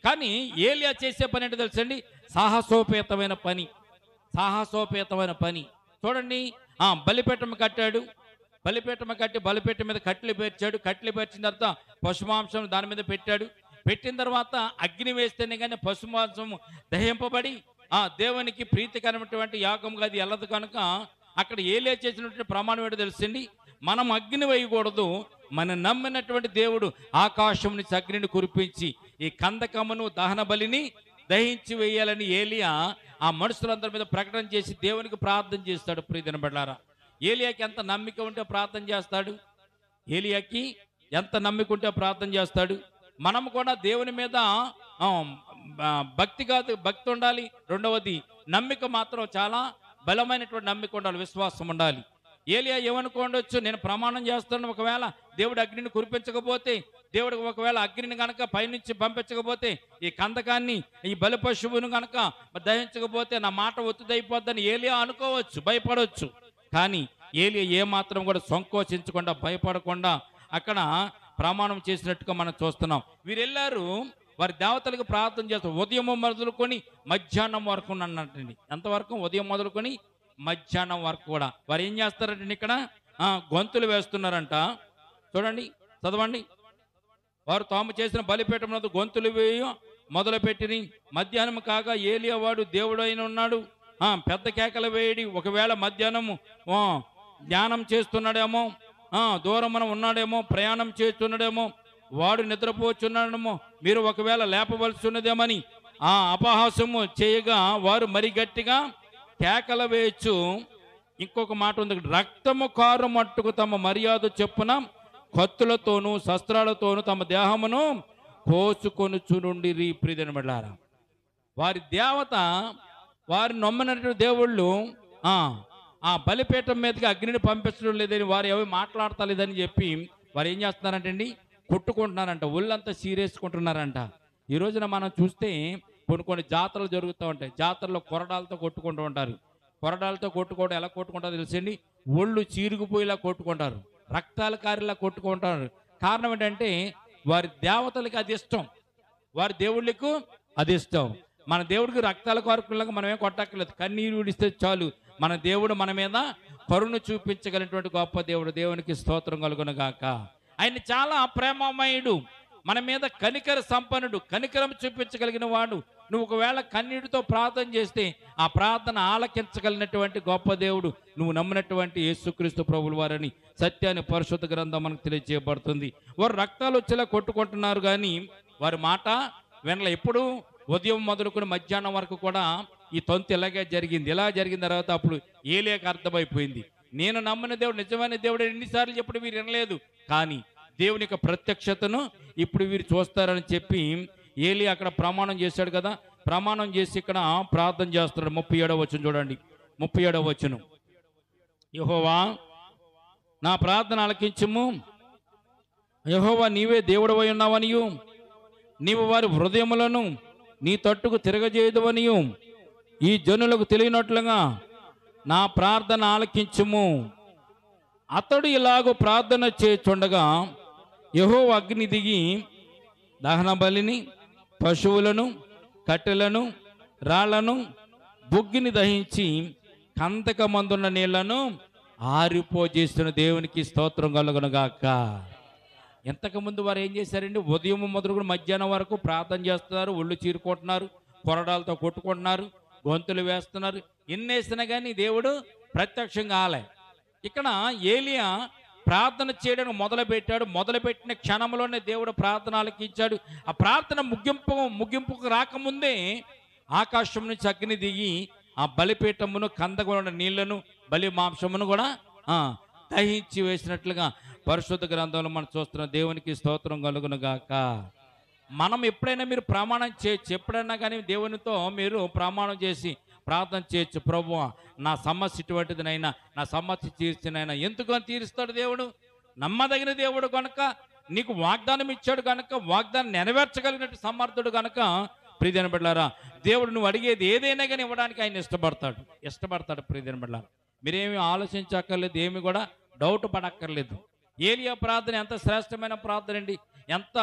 కానీ ఏలియా చేసే పని ఏంటో తెలుసండి, సాహసోపేతమైన పని. చూడండి, బలిపీఠం కట్టాడు, బలిపీఠం కట్టి బలిపీఠం మీద కట్టెలు పేర్చాడు, కట్టెలు పేర్చిన తర్వాత పశుమాంసం దాని మీద పెట్టిన తర్వాత అగ్ని వేస్తేనే కానీ పశుమాంసం దహింపబడి దేవునికి ప్రీతికరమైనటువంటి యాగంగా అది వెళ్ళదు కనుక అక్కడ ఏలియా చేసినటువంటి ప్రమాణం ఏంటో తెలుసండి, మనం అగ్ని వేయకూడదు, మనం నమ్మినటువంటి దేవుడు ఆకాశం నుంచి అగ్నిని కురిపించి ఈ కందకమును దహన బలిని దహించి వేయాలని ఏలియా ఆ మనుషులందరి మీద ప్రకటన చేసి దేవునికి ప్రార్థన చేస్తాడు. ప్రియమైన బిడ్డలారా, ఏలియాకి ఎంత నమ్మిక ఉంటే ప్రార్థన చేస్తాడు, ఏలియాకి ఎంత నమ్మిక ఉంటే ప్రార్థన చేస్తాడు. మనం కూడా దేవుని మీద భక్తి ఉండాలి. రెండవది నమ్మిక మాత్రం చాలా బలమైనటువంటి నమ్మిక ఉండాలి, విశ్వాసం ఉండాలి. ఏలియా ఏమనుకోండొచ్చు, నేను ప్రమాణం చేస్తాను, ఒకవేళ దేవుడు అగ్నిని కురిపించకపోతే, దేవుడు ఒకవేళ అగ్నిని కనుక పైనుంచి పంపించకపోతే, ఈ కందకాన్ని ఈ బలి పశువును కనుక దహించకపోతే నా మాట ఒత్తిదైపోద్దని ఏలియా అనుకోవచ్చు, భయపడవచ్చు. కానీ ఏలియా ఏమాత్రం కూడా సంకోచించకుండా భయపడకుండా అక్కడ ప్రమాణం చేసినట్టుగా మనం చూస్తున్నాం. వీరు వెళ్ళారు, వారి దేవతలకు ప్రార్థన చేస్తారు. ఉదయం మొదలుకొని మధ్యాహ్నం వరకు అన్నట్టండి. ఎంతవరకు? ఉదయం మొదలుకొని మధ్యాహ్నం వరకు కూడా వారు ఏం చేస్తారంటే ఇక్కడ గొంతులు వేస్తున్నారంట. చూడండి, చదవండి. వారు తాము చేసిన బలిపీఠం గొంతులు వేయ మొదలుపెట్టి మధ్యాహ్నం కాగా ఏలియా వాడు దేవుడు అయిన ఉన్నాడు, పెద్ద కేకలు వేయడి. ఒకవేళ మధ్యాహ్నము ధ్యానం చేస్తున్నాడేమో, దూరమున ఉన్నాడేమో, ప్రయాణం చేస్తున్నాడేమో, వాడు నిద్రపోచున్నాడేమో, మీరు ఒకవేళ లేపవలసి ఉన్నదేమని అపహాసము చేయగా వారు మరి గట్టిగా కేకలు వేయచ్చు. ఇంకొక మాట ఉంది, రక్తము కారు మట్టుకు తమ మర్యాద చెప్పున కత్తులతోనూ శస్త్రాలతోనూ తమ దేహమును కోసుకొనుచునుండిరి. ప్రియమైన బిడ్డలారా, వారి దేవత, వారి నమ్మినటువంటి దేవుళ్ళు ఆ బలిపీఠం మీదకి అగ్నిని పంపించడం లేదని, వారు ఏమీ మాట్లాడతలేదని చెప్పి వారు ఏం చేస్తున్నారంటే అండి, కొట్టుకుంటున్నారంట, ఒళ్ళంతా సీరేసుకుంటున్నారంట. ఈ రోజున మనం చూస్తే కొన్ని జాతరలు జరుగుతూ ఉంటాయి. జాతరలో కొరడాలతో కొట్టుకుంటూ ఉంటారు. కొరడాలతో కొట్టుకోవడం ఎలా కొట్టుకుంటారో తెలుసండి, ఒళ్ళు చీరుకుపోయేలా కొట్టుకుంటారు, రక్తాల కారిలా కొట్టుకుంటారు. కారణం ఏంటంటే వారి దేవతలకి అది ఇష్టం, వారి దేవుళ్ళకు అది ఇష్టం. మన దేవుడికి రక్తాల కారుకులాగా మనమేం కొట్టక్కర్లేదు, కన్నీరు విడిస్తే చాలు మన దేవుడు మన మీద కరుణ చూపించగలిగినటువంటి గొప్ప దేవుడు. దేవునికి స్తోత్రం కలుగును గాక. ఆయన చాలా ప్రేమమయుడు, మన మీద కనికర సంపన్నుడు, కనికరం చూపించగలిగిన వాడు. నువ్వు ఒకవేళ కన్నీటితో ప్రార్థన చేస్తే ఆ ప్రార్థన ఆలకించగలిగినటువంటి గొప్ప దేవుడు నువ్వు నమ్మినటువంటి యేసుక్రీస్తు ప్రభుల వారని సత్యాన్ని పరిశుద్ధ గ్రంథం మనకు తెలియజేయబడుతుంది. వారు రక్తాలు వచ్చేలా కొట్టుకుంటున్నారు కానీ వారి మాట వెనల ఎప్పుడు ఉదయం మొదలుకొని మధ్యాహ్నం వరకు కూడా ఈ తొంతు ఇలాగే జరిగింది. ఇలా జరిగిన తర్వాత అప్పుడు ఏలియాకి అర్థమైపోయింది, నేను నమ్మిన దేవుడు నిజమైన దేవుడు. ఎన్నిసార్లు చెప్పడు వీరు వినలేదు, కానీ దేవుని యొక్క ప్రత్యక్షతను ఇప్పుడు వీరు చూస్తారని చెప్పి ఏలియా అక్కడ ప్రమాణం చేశాడు కదా. ప్రమాణం చేసి ఇక్కడ ప్రార్థన చేస్తున్నాడు. 37వ వచనం చూడండి, 37వ వచనం. యెహోవా నా ప్రార్థన ఆలకించుము, యెహోవా నీవే దేవుడవై ఉన్నావనియు, నీవు వారి హృదయములను నీ తట్టుకు తిరగజేయదువనియు ఈ జనులకు తెలియనట్లుగా నా ప్రార్థన ఆలకించుము. అతడు ఇలాగూ ప్రార్థన చేయుచుండగా యెహోవా అగ్ని దిగి దహన బలిని, పశువులను, కట్టెలను, రాళ్లను, బొగ్గిని దహించి కందకమందున్న నీళ్లను ఆరిపోజేస్తున్న దేవునికి స్తోత్రం కలుగునుగాక. ఇంతకుముందు వారు ఏం చేశారండి, ఉదయం మొదలుకొని మధ్యాహ్నం వరకు ప్రార్థన చేస్తున్నారు, ఒళ్ళు చీరుకుంటున్నారు, కొరడాలతో కొట్టుకుంటున్నారు, గొంతులు వేస్తున్నారు. ఎన్నేసినా కానీ దేవుడు ప్రత్యక్షంగా ఆలే. ఇక్కడ ఏలియా ప్రార్థన చేయడానికి మొదలుపెట్టిన క్షణంలోనే దేవుడు ప్రార్థన ఆలకించాడు. ఆ ప్రార్థన ముగింపుకు రాకముందే ఆకాశం నుంచి అగ్ని దిగి ఆ బలిపీఠమును, కందకమున నీళ్లను, బలి మాంసమును కూడా దహించి వేసినట్లుగా పరిశుద్ధ గ్రంథంలో మనం చూస్తున్న దేవునికి స్తోత్రం కలుగును గాక. మనం ఎప్పుడైనా మీరు ప్రమాణం చేయొచ్చు, ఎప్పుడైనా కానీ దేవునితో మీరు ప్రమాణం చేసి ప్రార్థన చేయొచ్చు. ప్రభువా నా సమస్య ఇటువంటిదినైనా, నా సమస్య తీర్చినైనా. ఎందుకు అని తీరుస్తాడు దేవుడు? నమ్మదగిన దేవుడు కనుక, నీకు వాగ్దానం ఇచ్చాడు కనుక, వాగ్దానం నెరవేర్చగలిగినట్టు సమర్థుడు కనుక, ప్రియమైన బిడ్డలారా, దేవుడు నువ్వు అడిగేది ఏదైనా కానీ ఇవ్వడానికి ఆయన ఇష్టపడతాడు. ప్రియమైన బిడ్డలారా, మీరేమి ఆలోచించక్కర్లేదు, ఏమి కూడా డౌట్ పడక్కర్లేదు. ఏలియా ప్రార్థన ఎంత శ్రేష్టమైన ప్రార్థన అండి! ఎంత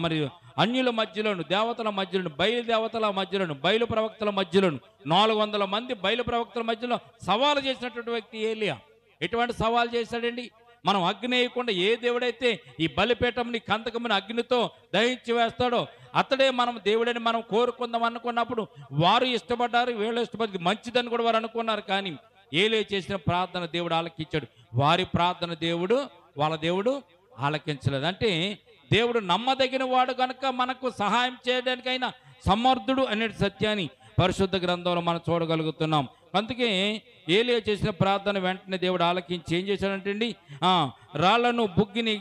మరి అన్యుల మధ్యలోను, దేవతల మధ్యలోను, బయలుదేవతల మధ్యలోను, బయలు ప్రవక్తల మధ్యలోను, 400 మంది బయలు ప్రవక్తల మధ్యలో సవాలు చేసినటువంటి వ్యక్తి ఏలియా. ఎటువంటి సవాలు చేశాడండి? మనం అగ్ని వేయకుండా ఏ దేవుడైతే ఈ బలిపీఠంని కందకముని అగ్నితో దహించి వేస్తాడో అతడే మనం దేవుడని మనం కోరుకుందాం అనుకున్నప్పుడు వారు ఇష్టపడ్డారు, వీళ్ళు ఇష్టపడి మంచిదని కూడా వారు అనుకున్నారు. కానీ ఏలియా చేసిన ప్రార్థన దేవుడు ఆలకించాడు. వారి ప్రార్థన వాళ్ళ దేవుడు ఆలకించలేదు. అంటే దేవుడు నమ్మదగిన వాడు కనుక మనకు సహాయం చేయడానికైనా సమర్థుడు అనే సత్యాన్ని పరిశుద్ధ గ్రంథంలో మనం చూడగలుగుతున్నాం. అందుకే ఏలియా చేసిన ప్రార్థన వెంటనే దేవుడు ఆలకించి ఏం చేశాడంటే అండి, రాళ్లను బుగ్గిని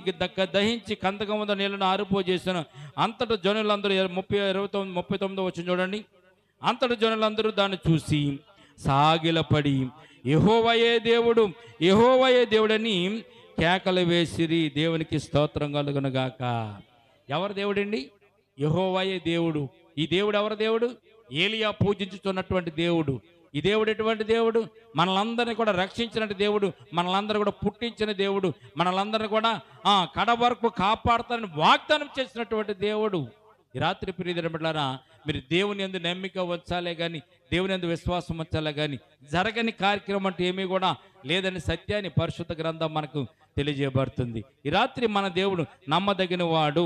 దహించి కందకముంద నీళ్లను ఆరిపోజేశాను. అంతటి జనులందరూ 39 వచ్చిన చూడండి. అంతటి జనులందరూ దాన్ని చూసి సాగిలపడి యెహోవాయే దేవుడని కేకలు వేసిరి. దేవునికి స్తోత్రం కలుగును గాక. ఎవరు దేవుడండి? యెహోవాయే దేవుడు. ఈ దేవుడు ఎవరు దేవుడు? ఏలియా పూజించుతున్నటువంటి దేవుడు. ఈ దేవుడు ఎటువంటి దేవుడు? మనలందరినీ కూడా రక్షించినటువంటి దేవుడు, మనలందరూ కూడా పుట్టించిన దేవుడు, మనలందరినీ కూడా కడ వరకు కాపాడుతానని వాగ్దానం చేసినటువంటి దేవుడు. ఈ రాత్రి ప్రియమైన బిడ్డలారా, మీరు దేవుని యందు నమ్మిక ఉంచాలే కానీ, దేవుని యందు విశ్వాసం ఉంచాలే కానీ జరగని కార్యక్రమం అంటే ఏమీ కూడా లేదని సత్యాన్ని పరిశుద్ధ గ్రంథం మనకు తెలియజేయబడుతుంది. ఈ రాత్రి మన దేవుడు నమ్మదగిన వాడు.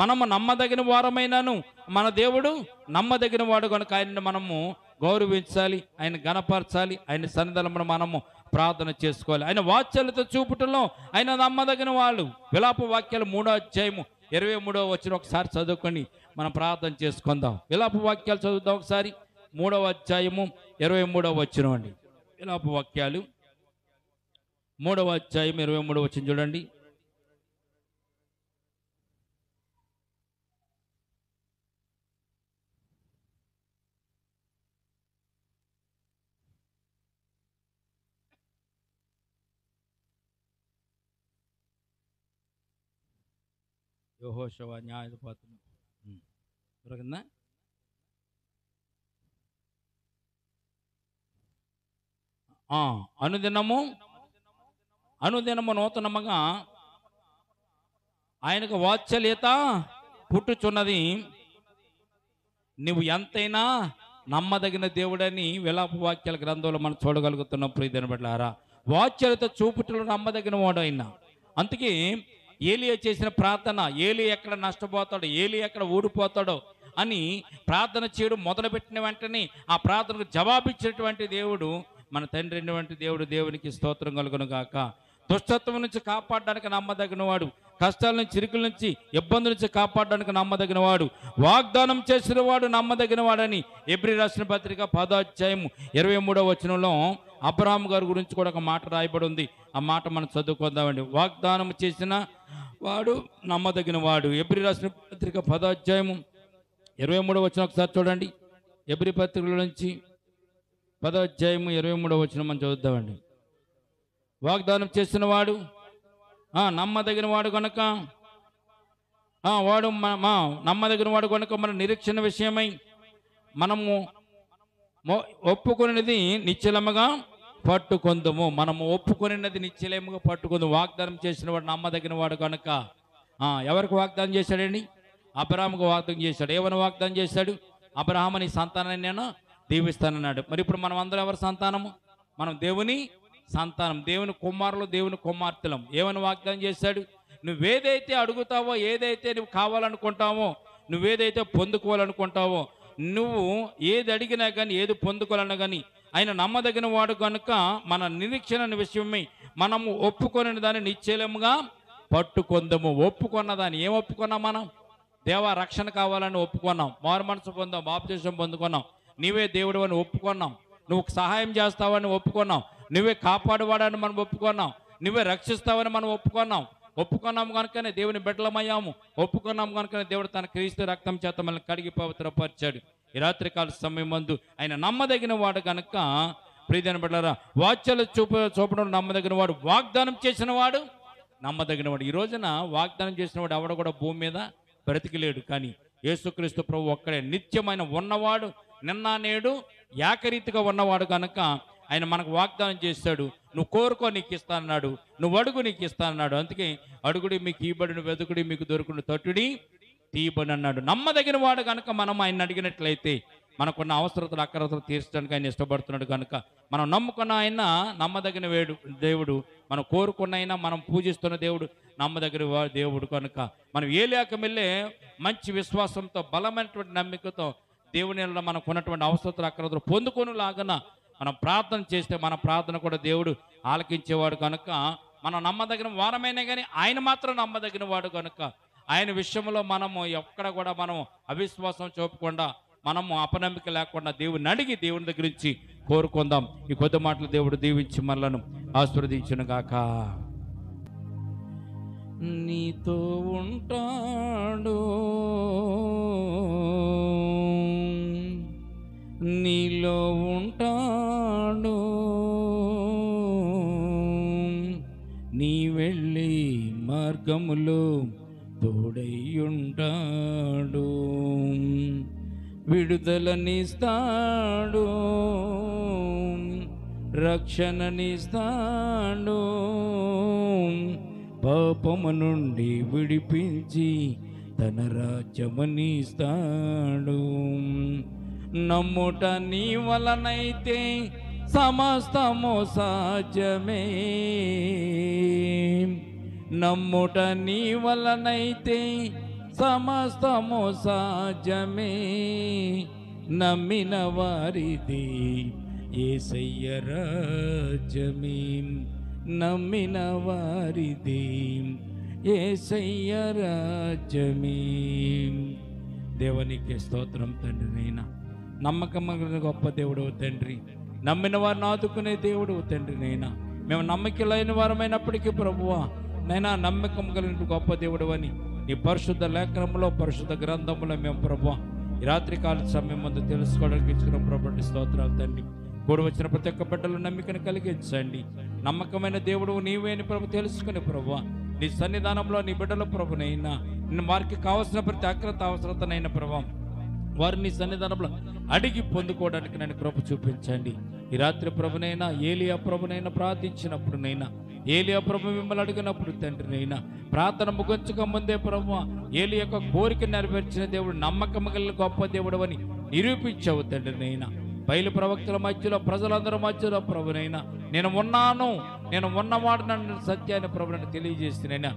మనము నమ్మదగిన వారమైనాను, మన దేవుడు నమ్మదగిన వాడు కనుక ఆయన్ని మనము గౌరవించాలి, ఆయన గణపరచాలి, ఆయన సన్నిధానంలో మనము ప్రార్థన చేసుకోవాలి. ఆయన వాత్సల్యత చూపుటలో ఆయన నమ్మదగిన వాళ్ళు. విలాప వాక్యాలు 3వ అధ్యాయము 23వ వచనం ఒకసారి చదువుకొని మనం ప్రార్థన చేసుకుందాం. విలాప వాక్యాలు చదువుదాం ఒకసారి. 3వ అధ్యాయము 23వ వచనం అండి. విలాప వాక్యాలు 3వ అధ్యాయం 23వ వచనం చూడండి. యెహోషువ న్యాయాధిపతులు దొరికిందా? అనుదినము నూతనముగా ఆయనకు వాత్సల్యత పుట్టుచున్నది. నువ్వు ఎంతైనా నమ్మదగిన దేవుడని విలాప వాక్యాల గ్రంథంలో మనం చూడగలుగుతున్నాం. ప్రియమైన బిడ్డలారా, వాత్సల్యత చూపుటలో నమ్మదగిన వాడు అయినా. అందుకే ఏలియా చేసిన ప్రార్థన, ఏలియా ఎక్కడ నష్టపోతాడో, ఏలియా ఎక్కడ ఊడిపోతాడో అని ప్రార్థన చేయడం మొదలుపెట్టిన వెంటనే ఆ ప్రార్థనకు జవాబిచ్చినటువంటి దేవుడు మన తండ్రి అయినటువంటి దేవుడు. దేవునికి స్తోత్రం కలుగును గాక. దుష్టత్వం నుంచి కాపాడడానికి నమ్మదగిన వాడు, కష్టాల నుంచి, చిరుకుల నుంచి, ఇబ్బందుల నుంచి కాపాడడానికి నమ్మదగిన వాడు, వాగ్దానం చేసిన వాడు నమ్మదగిన వాడని ఎబ్రీ రాసిన పత్రిక 10వ అధ్యాయం 23వ వచనంలో అబ్రహాము గారి గురించి కూడా ఒక మాట రాయబడి ఉంది. ఆ మాట మనం చదువుకుందామండి. వాగ్దానం చేసిన వాడు నమ్మదగిన వాడు. ఎబ్రీ రాసిన పత్రిక 10వ అధ్యాయము 23వ వచనం ఒకసారి చూడండి. ఎబ్రీ పత్రికల నుంచి 10వ అధ్యాయము 23వ వచనం మనం చదువుదామండి. వాగ్దానం చేసిన వాడు నమ్మదగిన వాడు కనుక నమ్మదగిన వాడు కనుక మన నిరీక్షణ విషయమై మనము ఒప్పుకునేది నిశ్చలముగా పట్టుకొందుము. మనము ఒప్పుకునేది నిశ్చలముగా పట్టుకుందాం. వాగ్దానం చేసిన వాడు నమ్మదగిన వాడు కనుక ఎవరికి వాగ్దానం చేశాడండి? అబ్రహాముకు వాగ్దానం చేశాడు. ఏమని వాగ్దానం చేశాడు? అబ్రహాము నీ సంతానాన్ని నేను దీవిస్తానన్నాడు. మరి ఇప్పుడు మనం అందరం ఎవరి సంతానము? మనం దేవుని సంతానం, దేవుని కుమారులు, దేవుని కుమార్తెలం. ఏమని వాగ్దానం చేశాడు? నువ్వేదైతే అడుగుతావో, ఏదైతే నువ్వు కావాలనుకుంటావో, నువ్వేదైతే పొందుకోవాలనుకుంటావో, నువ్వు ఏది అడిగినా కానీ, ఏది పొందుకోవాలన్నా కానీ ఆయన నమ్మదగిన వాడు కనుక మన నిరీక్షణ విషయమై మనము ఒప్పుకొని దాన్ని నిశ్చలముగా పట్టుకొందము. ఒప్పుకున్న దాన్ని ఏం ఒప్పుకున్నాం? మనం దేవా రక్షణ కావాలని ఒప్పుకున్నాం, మారు మనసు పొందాం, బాప్తిసం పొందుకున్నాం, నీవే దేవుడు అని ఒప్పుకున్నాం, నువ్వు సహాయం చేస్తావని ఒప్పుకున్నాం, నువ్వే కాపాడువాడని మనం ఒప్పుకున్నాం, నువ్వే రక్షిస్తావని మనం ఒప్పుకున్నాం కనుకనే దేవుని బిడ్డలమయ్యాము. ఒప్పుకున్నాం కనుకనే దేవుడు తన క్రీస్తు రక్తం చేత మనల్ని కడిగి పవిత్రపరిచాడు. ఈ రాత్రికాల సమయం మందు ఆయన నమ్మదగిన వాడు కనుక ప్రియమైన బిడ్డలారా, వాక్యాలు చూపడం నమ్మదగిన వాడు, వాగ్దానం చేసిన వాడు నమ్మదగిన వాడు. ఈ రోజున వాగ్దానం చేసిన వాడు ఎవడ కూడా భూమి మీద బ్రతికిలేడు. కానీ యేసుక్రీస్తు ప్రభు ఒక్కడే నిత్యమైన ఉన్నవాడు, నిన్న నేడు ఏకరీతిగా ఉన్నవాడు కనుక ఆయన మనకు వాగ్దానం చేస్తాడు. నువ్వు కోరుకో నీకు ఇస్తానన్నాడు, నువ్వు అడుగు నీకు ఇస్తానన్నాడు. అందుకే అడుగుడి మీకు ఈబడిని, వెతుకుడి మీకు దొరుకుని, తట్టుడి తీయబడి అన్నాడు. నమ్మదగిన వాడు కనుక మనం ఆయన అడిగినట్లయితే మనకున్న అవసరతలు అక్కరతలు తీర్చడానికి ఆయన ఇష్టపడుతున్నాడు కనుక మనం నమ్ముకున్న ఆయన నమ్మదగిన దేవుడు, మనం కోరుకున్న ఆయన, మనం పూజిస్తున్న దేవుడు నమ్మదగిన దేవుడు కనుక మనం ఏలియాకమెళ్ళే మంచి విశ్వాసంతో, బలమైనటువంటి నమ్మికతో దేవుని మనకు ఉన్నటువంటి అవసరతలు అక్కరతలు పొందుకొనులాగా మనం ప్రార్థన చేస్తే మన ప్రార్థన కూడా దేవుడు ఆలకించేవాడు కనుక మనం నమ్మదగిన వారమైనా కానీ ఆయన మాత్రం నమ్మదగిన వాడు కనుక ఆయన విషయంలో మనము ఎక్కడ కూడా మనం అవిశ్వాసం చూపకుండా, మనము అపనమ్మిక లేకుండా దేవుని అడిగి దేవుని దగ్గర నుంచి కోరుకుందాం. ఈ కొద్ది మాటలు దేవుడు దీవించి మనలను ఆశీర్వదించును గాక. నీతో ఉంటాడు, నీలో ఉంటాడు, నీ వెళ్ళి మార్గములో తోడయ్యుంటాడు, విడుదలనిస్తాడు, రక్షణనిస్తాడు, పాపము నుండి విడిపించి తన రాజ్యమునిస్తాడు. నమ్ముట నీ వలనైతే సమస్తము సాధ్యమే, నమ్ముట నీ వలనైతే సమస్తము సాధ్యమే, నమ్మిన వారిది యేసయ్య రాజ్యమే, నమ్మిన వారిది యేసయ్య రాజ్యమే. దేవునికి స్తోత్రం తండ్రి. నైనా నమ్మకమైన గొప్ప దేవుడు తండ్రి, నమ్మిన వారిని ఆదుకునే దేవుడు తండ్రి. నైనా మేము నమ్మకలేని వారమైనప్పటికీ ప్రభువా నైనా నమ్మకం కలిగిన గొప్ప దేవుడు అని నీ పరిశుద్ధ లేఖనంలో, పరిశుద్ధ గ్రంథంలో మేము ప్రభువా ఈ రాత్రికాల సమయం ముందు తెలుసుకోవడానికి ఇచ్చిన ప్రభుత్వ స్తోత్రాలు తండ్రి. కూడి వచ్చిన ప్రతి ఒక్క బిడ్డలు నమ్మికను కలిగించండి. నమ్మకమైన దేవుడు నీవే అని ప్రభు తెలుసుకుని ప్రభువా నీ సన్నిధానంలో నీ బిడ్డల ప్రభునైనా నిన్ను వారికి కావాల్సిన ప్రతి అక్రత అవసరతనైన ప్రభావం వారు నీ సన్నిధానంలో అడిగి పొందుకోవడానికి నన్ను కృప చూపించండి. ఈ రాత్రి ప్రభునైనా ఏలియా ప్రభునైనా ప్రార్థించినప్పుడునైనా, ఏలియా ప్రభు మిమ్మల్ని అడిగినప్పుడు తండ్రినైనా ప్రార్థన ముగించక ముందే ప్రభు ఏలి యొక్క కోరిక నెరవేర్చిన దేవుడు, నమ్మకం కలిగిన గొప్ప దేవుడు అని నిరూపించావు తండ్రినైనా. బయలు ప్రవక్తల మధ్యలో, ప్రజలందరి మధ్యలో ప్రభునైనా నేను ఉన్నాను, నేను ఉన్నవాడు నన్ను సత్యాన్ని ప్రభుని తెలియజేసినైనా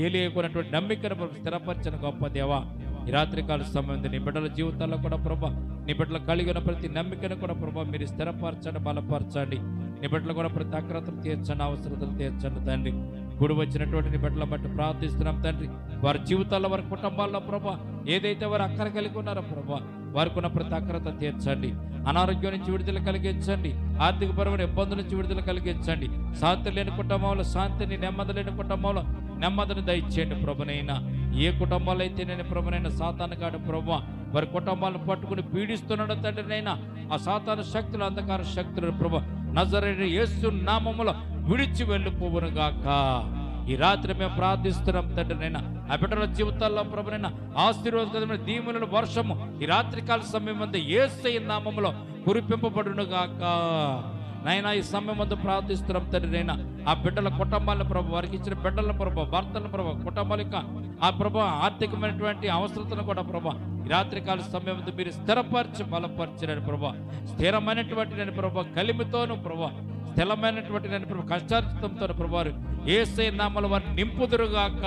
ఏలియకున్నటువంటి నమ్మికను ప్రభు స్థిరపరిచిన గొప్ప దేవా ఈ రాత్రికాల సమయం నీ బిడ్డల జీవితాల్లో కూడా ప్రభా, నీ బిడ్డలు కలిగిన ప్రతి నమ్మికను కూడా ప్రభా మీరు స్థిరపరచండి, బలపరచండి. నీ బిడ్డలు కూడా ప్రతి అక్రతలు తీర్చండి, అవసరతలు తీర్చండి తండ్రి. గుడి వచ్చినటువంటి నీ బిడ్డల బట్టి ప్రార్థిస్తున్నాం తండ్రి. వారి జీవితాల్లో, వారి కుటుంబాల్లో ప్రభా ఏదైతే వారు అక్కర కలిగి ఉన్నారో ప్రభా వారికి ఉన్న ప్రతి అక్రత తీర్చండి. అనారోగ్యం నుంచి విడుదల కలిగించండి, ఆర్థికపరమైన ఇబ్బందుల నుంచి విడుదల కలిగించండి. శాంతి లేని కుటుంబంలో శాంతిని, నెమ్మది లేని కుటుంబంలో నెమ్మదిని దయచేయండి ప్రభునైనా. ఏ కుటుంబాలు అయితే నేను ప్రభునైనా సాతాను కాడు ప్రభు వారి కుటుంబాలను పట్టుకుని పీడిస్తున్నాడు తండ్రినైనా ఆ సాతాను శక్తులు, అంధకార శక్తులు ప్రభు నజరేయుడైన యేసు నామములో విడిచి వెళ్ళిపోవును గాక. ఈ రాత్రి మేము ప్రార్థిస్తున్నాం తండ్రినైనా ఆ బిడ్డల జీవితాల్లో ప్రభునైనా ఆశీర్వాదకరమైన దీవెనల వర్షము ఈ రాత్రికాల సమయం అంతా యేసయ్య నామములో కురిపింపబడును గాక. నైనా ఈ సమయం అంతా ప్రార్థిస్తున్నాం తండ్రినైనా ఆ బిడ్డల కుటుంబాలను ప్రభు, వారికి ఇచ్చిన బిడ్డల ప్రభు, భర్తలను ప్రభు, కుటుంబాలకి ఆ ప్రభు ఆర్థికమైనటువంటి అవసరతను కూడా ప్రభు ఈ రాత్రికాల సమయం మీరు స్థిరపరిచి బలపరిచినని ప్రభు, స్థిరమైనటువంటి నేను ప్రభు కలిమితోను ప్రభు, స్థిరమైనటువంటి నేను ప్రభు కష్టార్జితంతో ప్రభు యేసయ్య నామములో వారిని నింపుదురుగాక.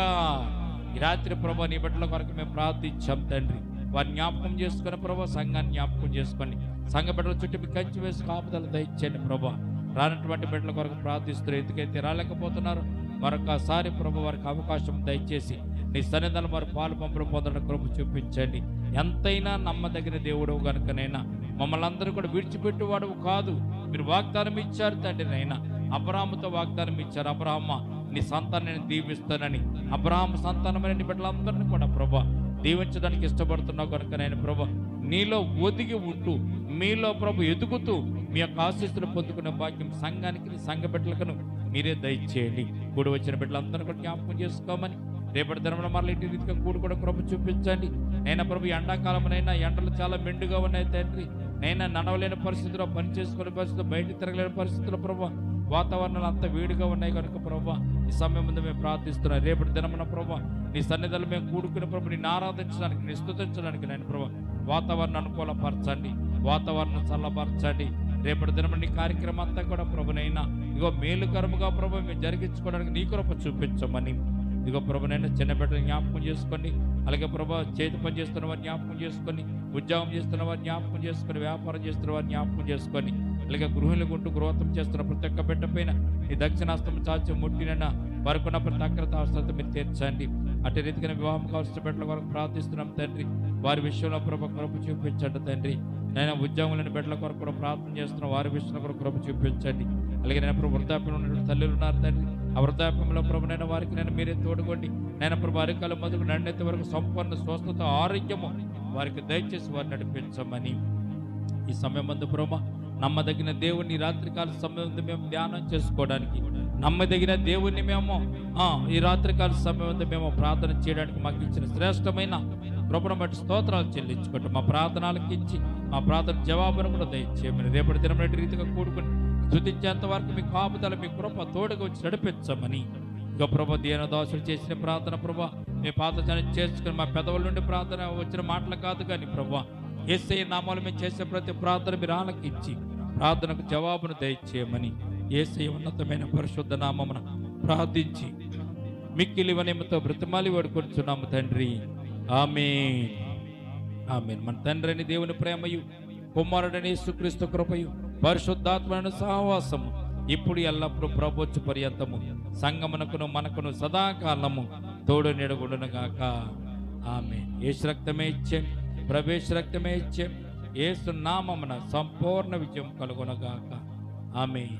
ఈ రాత్రి ప్రభు నీ బిడ్డల వరకు మేము ప్రార్థించాం తండ్రి. వారిని జ్ఞాపకం చేసుకుని ప్రభు, సంఘాన్ని జ్ఞాపకం చేసుకోండి. సంఘ బిడ్డల చుట్టూ మీకు కంచి వేసి కాపుదలు దయచేయండి ప్రభు. రానటువంటి బిడ్డల కొరకు ప్రార్థిస్తున్నారు, ఎందుకైతే రాలేకపోతున్నారు మరొకసారి ప్రభు వారికి అవకాశం దయచేసి నీ సన్నిధానం వారు పాలు పంపులు పొందడం కృప చూపించండి. ఎంతైనా నమ్మదగిన దేవుడు కనుకనైనా మమ్మల్ని అందరూ కూడా విడిచిపెట్టేవాడు కాదు. మీరు వాగ్దానం ఇచ్చారు తండ్రినైనా, అబ్రాహాముతో వాగ్దానం ఇచ్చారు, అబ్రాహ్మ నీ సంతానాన్ని దీవిస్తానని. అబ్రాహాము సంతానమైన నీ బిడ్డలందరినీ కూడా ప్రభు దీవించడానికి ఇష్టపడుతున్నావు కనుక నేను ప్రభు నీలో ఒదిగి ఉంటూ మీలో ప్రభు ఎదుగుతూ మీ యొక్క ఆశీస్సులు పొందుకునే భాగ్యం సంఘానికి సంఘ బిడ్డలకు మీరే దయచేయండి. కూడి వచ్చిన బిడ్డలందరూ కూడా జ్ఞాపకం చేసుకోమని రేపటి దినంలో మరల ఇంటి రీతిగా కూడి కూడా కృప చూపించండి. నైనా ప్రభు ఎండాకాలమునైనా ఎండలు చాలా మెండుగా ఉన్నాయి తండ్రి. నైనా నడవలేని పరిస్థితుల్లో, పని చేసుకునే పరిస్థితుల్లో, బయట తిరగలేని పరిస్థితుల్లో ప్రభు వాతావరణాలు అంత వేడిగా ఉన్నాయి కనుక ప్రభు ఈ సమయం ముందు మేము ప్రార్థిస్తున్నాం. రేపటి దినమున ప్రభు నీ సన్నిధాలు మేము కూడుకుని ప్రభు నిన్ను ఆరాధించడానికి, నిన్ను స్తుతించడానికి నేను ప్రభు వాతావరణం అనుకూలపరచండి, వాతావరణం చల్లపరచండి. రేపటి దినమున నీ కార్యక్రమం అంతా కూడా ప్రభునైనా ఇగో మేలుకరముగా ప్రభు మేము జరిగించుకోవడానికి నీ కృప చూపించమని ఇదిగో ప్రభునైనా చిన్న బిడ్డలు జ్ఞాపకం చేసుకోండి. అలాగే ప్రభు చేతి పని చేస్తున్న వారిని జ్ఞాపకం చేసుకొని, ఉద్యోగం చేస్తున్న వారిని జ్ఞాపకం చేసుకొని, వ్యాపారం చేస్తున్న వారిని జ్ఞాపకం చేసుకొని, అలాగే గృహిణులకు ఉంటూ గృహతం చేస్తున్న ప్రతి ఒక్క బిడ్డ పైన ఈ దక్షిణాస్తం చాచి ముట్టిన వారికి ఉన్న ప్రతి అక్రత అవసరత మీరు తీర్చండి. అటు రీతిగా వివాహం కావాల్సిన బిడ్డల వరకు ప్రార్థిస్తున్నాం తండ్రి. వారి విషయంలో ప్రభు కృప చూపించండి తండ్రి. నేను ఉద్యోగంలోని బిడ్డల కొరకు కూడా ప్రార్థన చేస్తున్నాం, వారి విషయంలో కూడా కృప చూపించండి. అలాగే నేను ప్రభు వృద్ధాప్యంలో ఉన్నటువంటి తల్లులు ఉన్నారు తండ్రి. ఆ వృద్ధాప్యంలో ప్రభు నేను వారికి నేను మీరే తోడుకోండి. నేను ప్రభు అరికాల మొదలు నన్నెత్తి వరకు సంపూర్ణ స్వస్థత, ఆరోగ్యము వారికి దయచేసి వారిని నడిపించమని ఈ సమయం మందు ప్రభు నమ్మదగిన దేవుని రాత్రికాల సమయం మేము ధ్యానం చేసుకోవడానికి, నమ్మదగిన దేవుణ్ణి మేము ఈ రాత్రికాల సమయం మేము ప్రార్థన చేయడానికి మాకు ఇచ్చిన శ్రేష్టమైన కృపను బట్టి స్తోత్రాలు చెల్లించుకుంటూ మా ప్రార్థనలకు ఇచ్చి మా ప్రార్థన జవాబును కూడా దయచేయమని రేపటి దినం రీతిగా కూడుకుని స్తుతించేంత వరకు మీ కాపుదల, మీ కృప తోడుగా వచ్చి నడిపించమని ఇక ప్రభు దీనదాసుడు చేసిన ప్రార్థన ప్రభు మీ పాదచారం చేసుకుని మా పెదవుల నుండి ప్రార్థన వచ్చిన మాటలు కాదు కానీ ప్రభు యేసయ్య నామాలు మేము చేసే ప్రతి ప్రార్థన మీరు ఆలకించి ప్రార్థనకు జవాబును దయచేయమని యేసయ్య ఉన్నతమైన పరిశుద్ధ నామమున ప్రార్థించి మిక్కిలి వినయముతో బ్రతిమాలి వేడుకొనుచున్నాము తండ్రి. ఆమేన్, ఆమేన్. మన తండ్రి అని దేవుని ప్రేమయు, కుమారుడని యేసుక్రీస్తు కృపయు, పరిశుద్ధాత్మను సహవాసము ఇప్పుడు ఎల్లప్పుడూ ప్రభుత్వ పర్యంతము సంగమునకును మనకును సదాకాలము తోడు నీడగుండును గాక. ఆమేన్. యేసు రక్తమే ఇచ్చాం, ప్రవేశ రక్తమే ఇచ్చాం. యేసు నామమున సంపూర్ణ విజయం కలుగును గాక. ఆమేన్.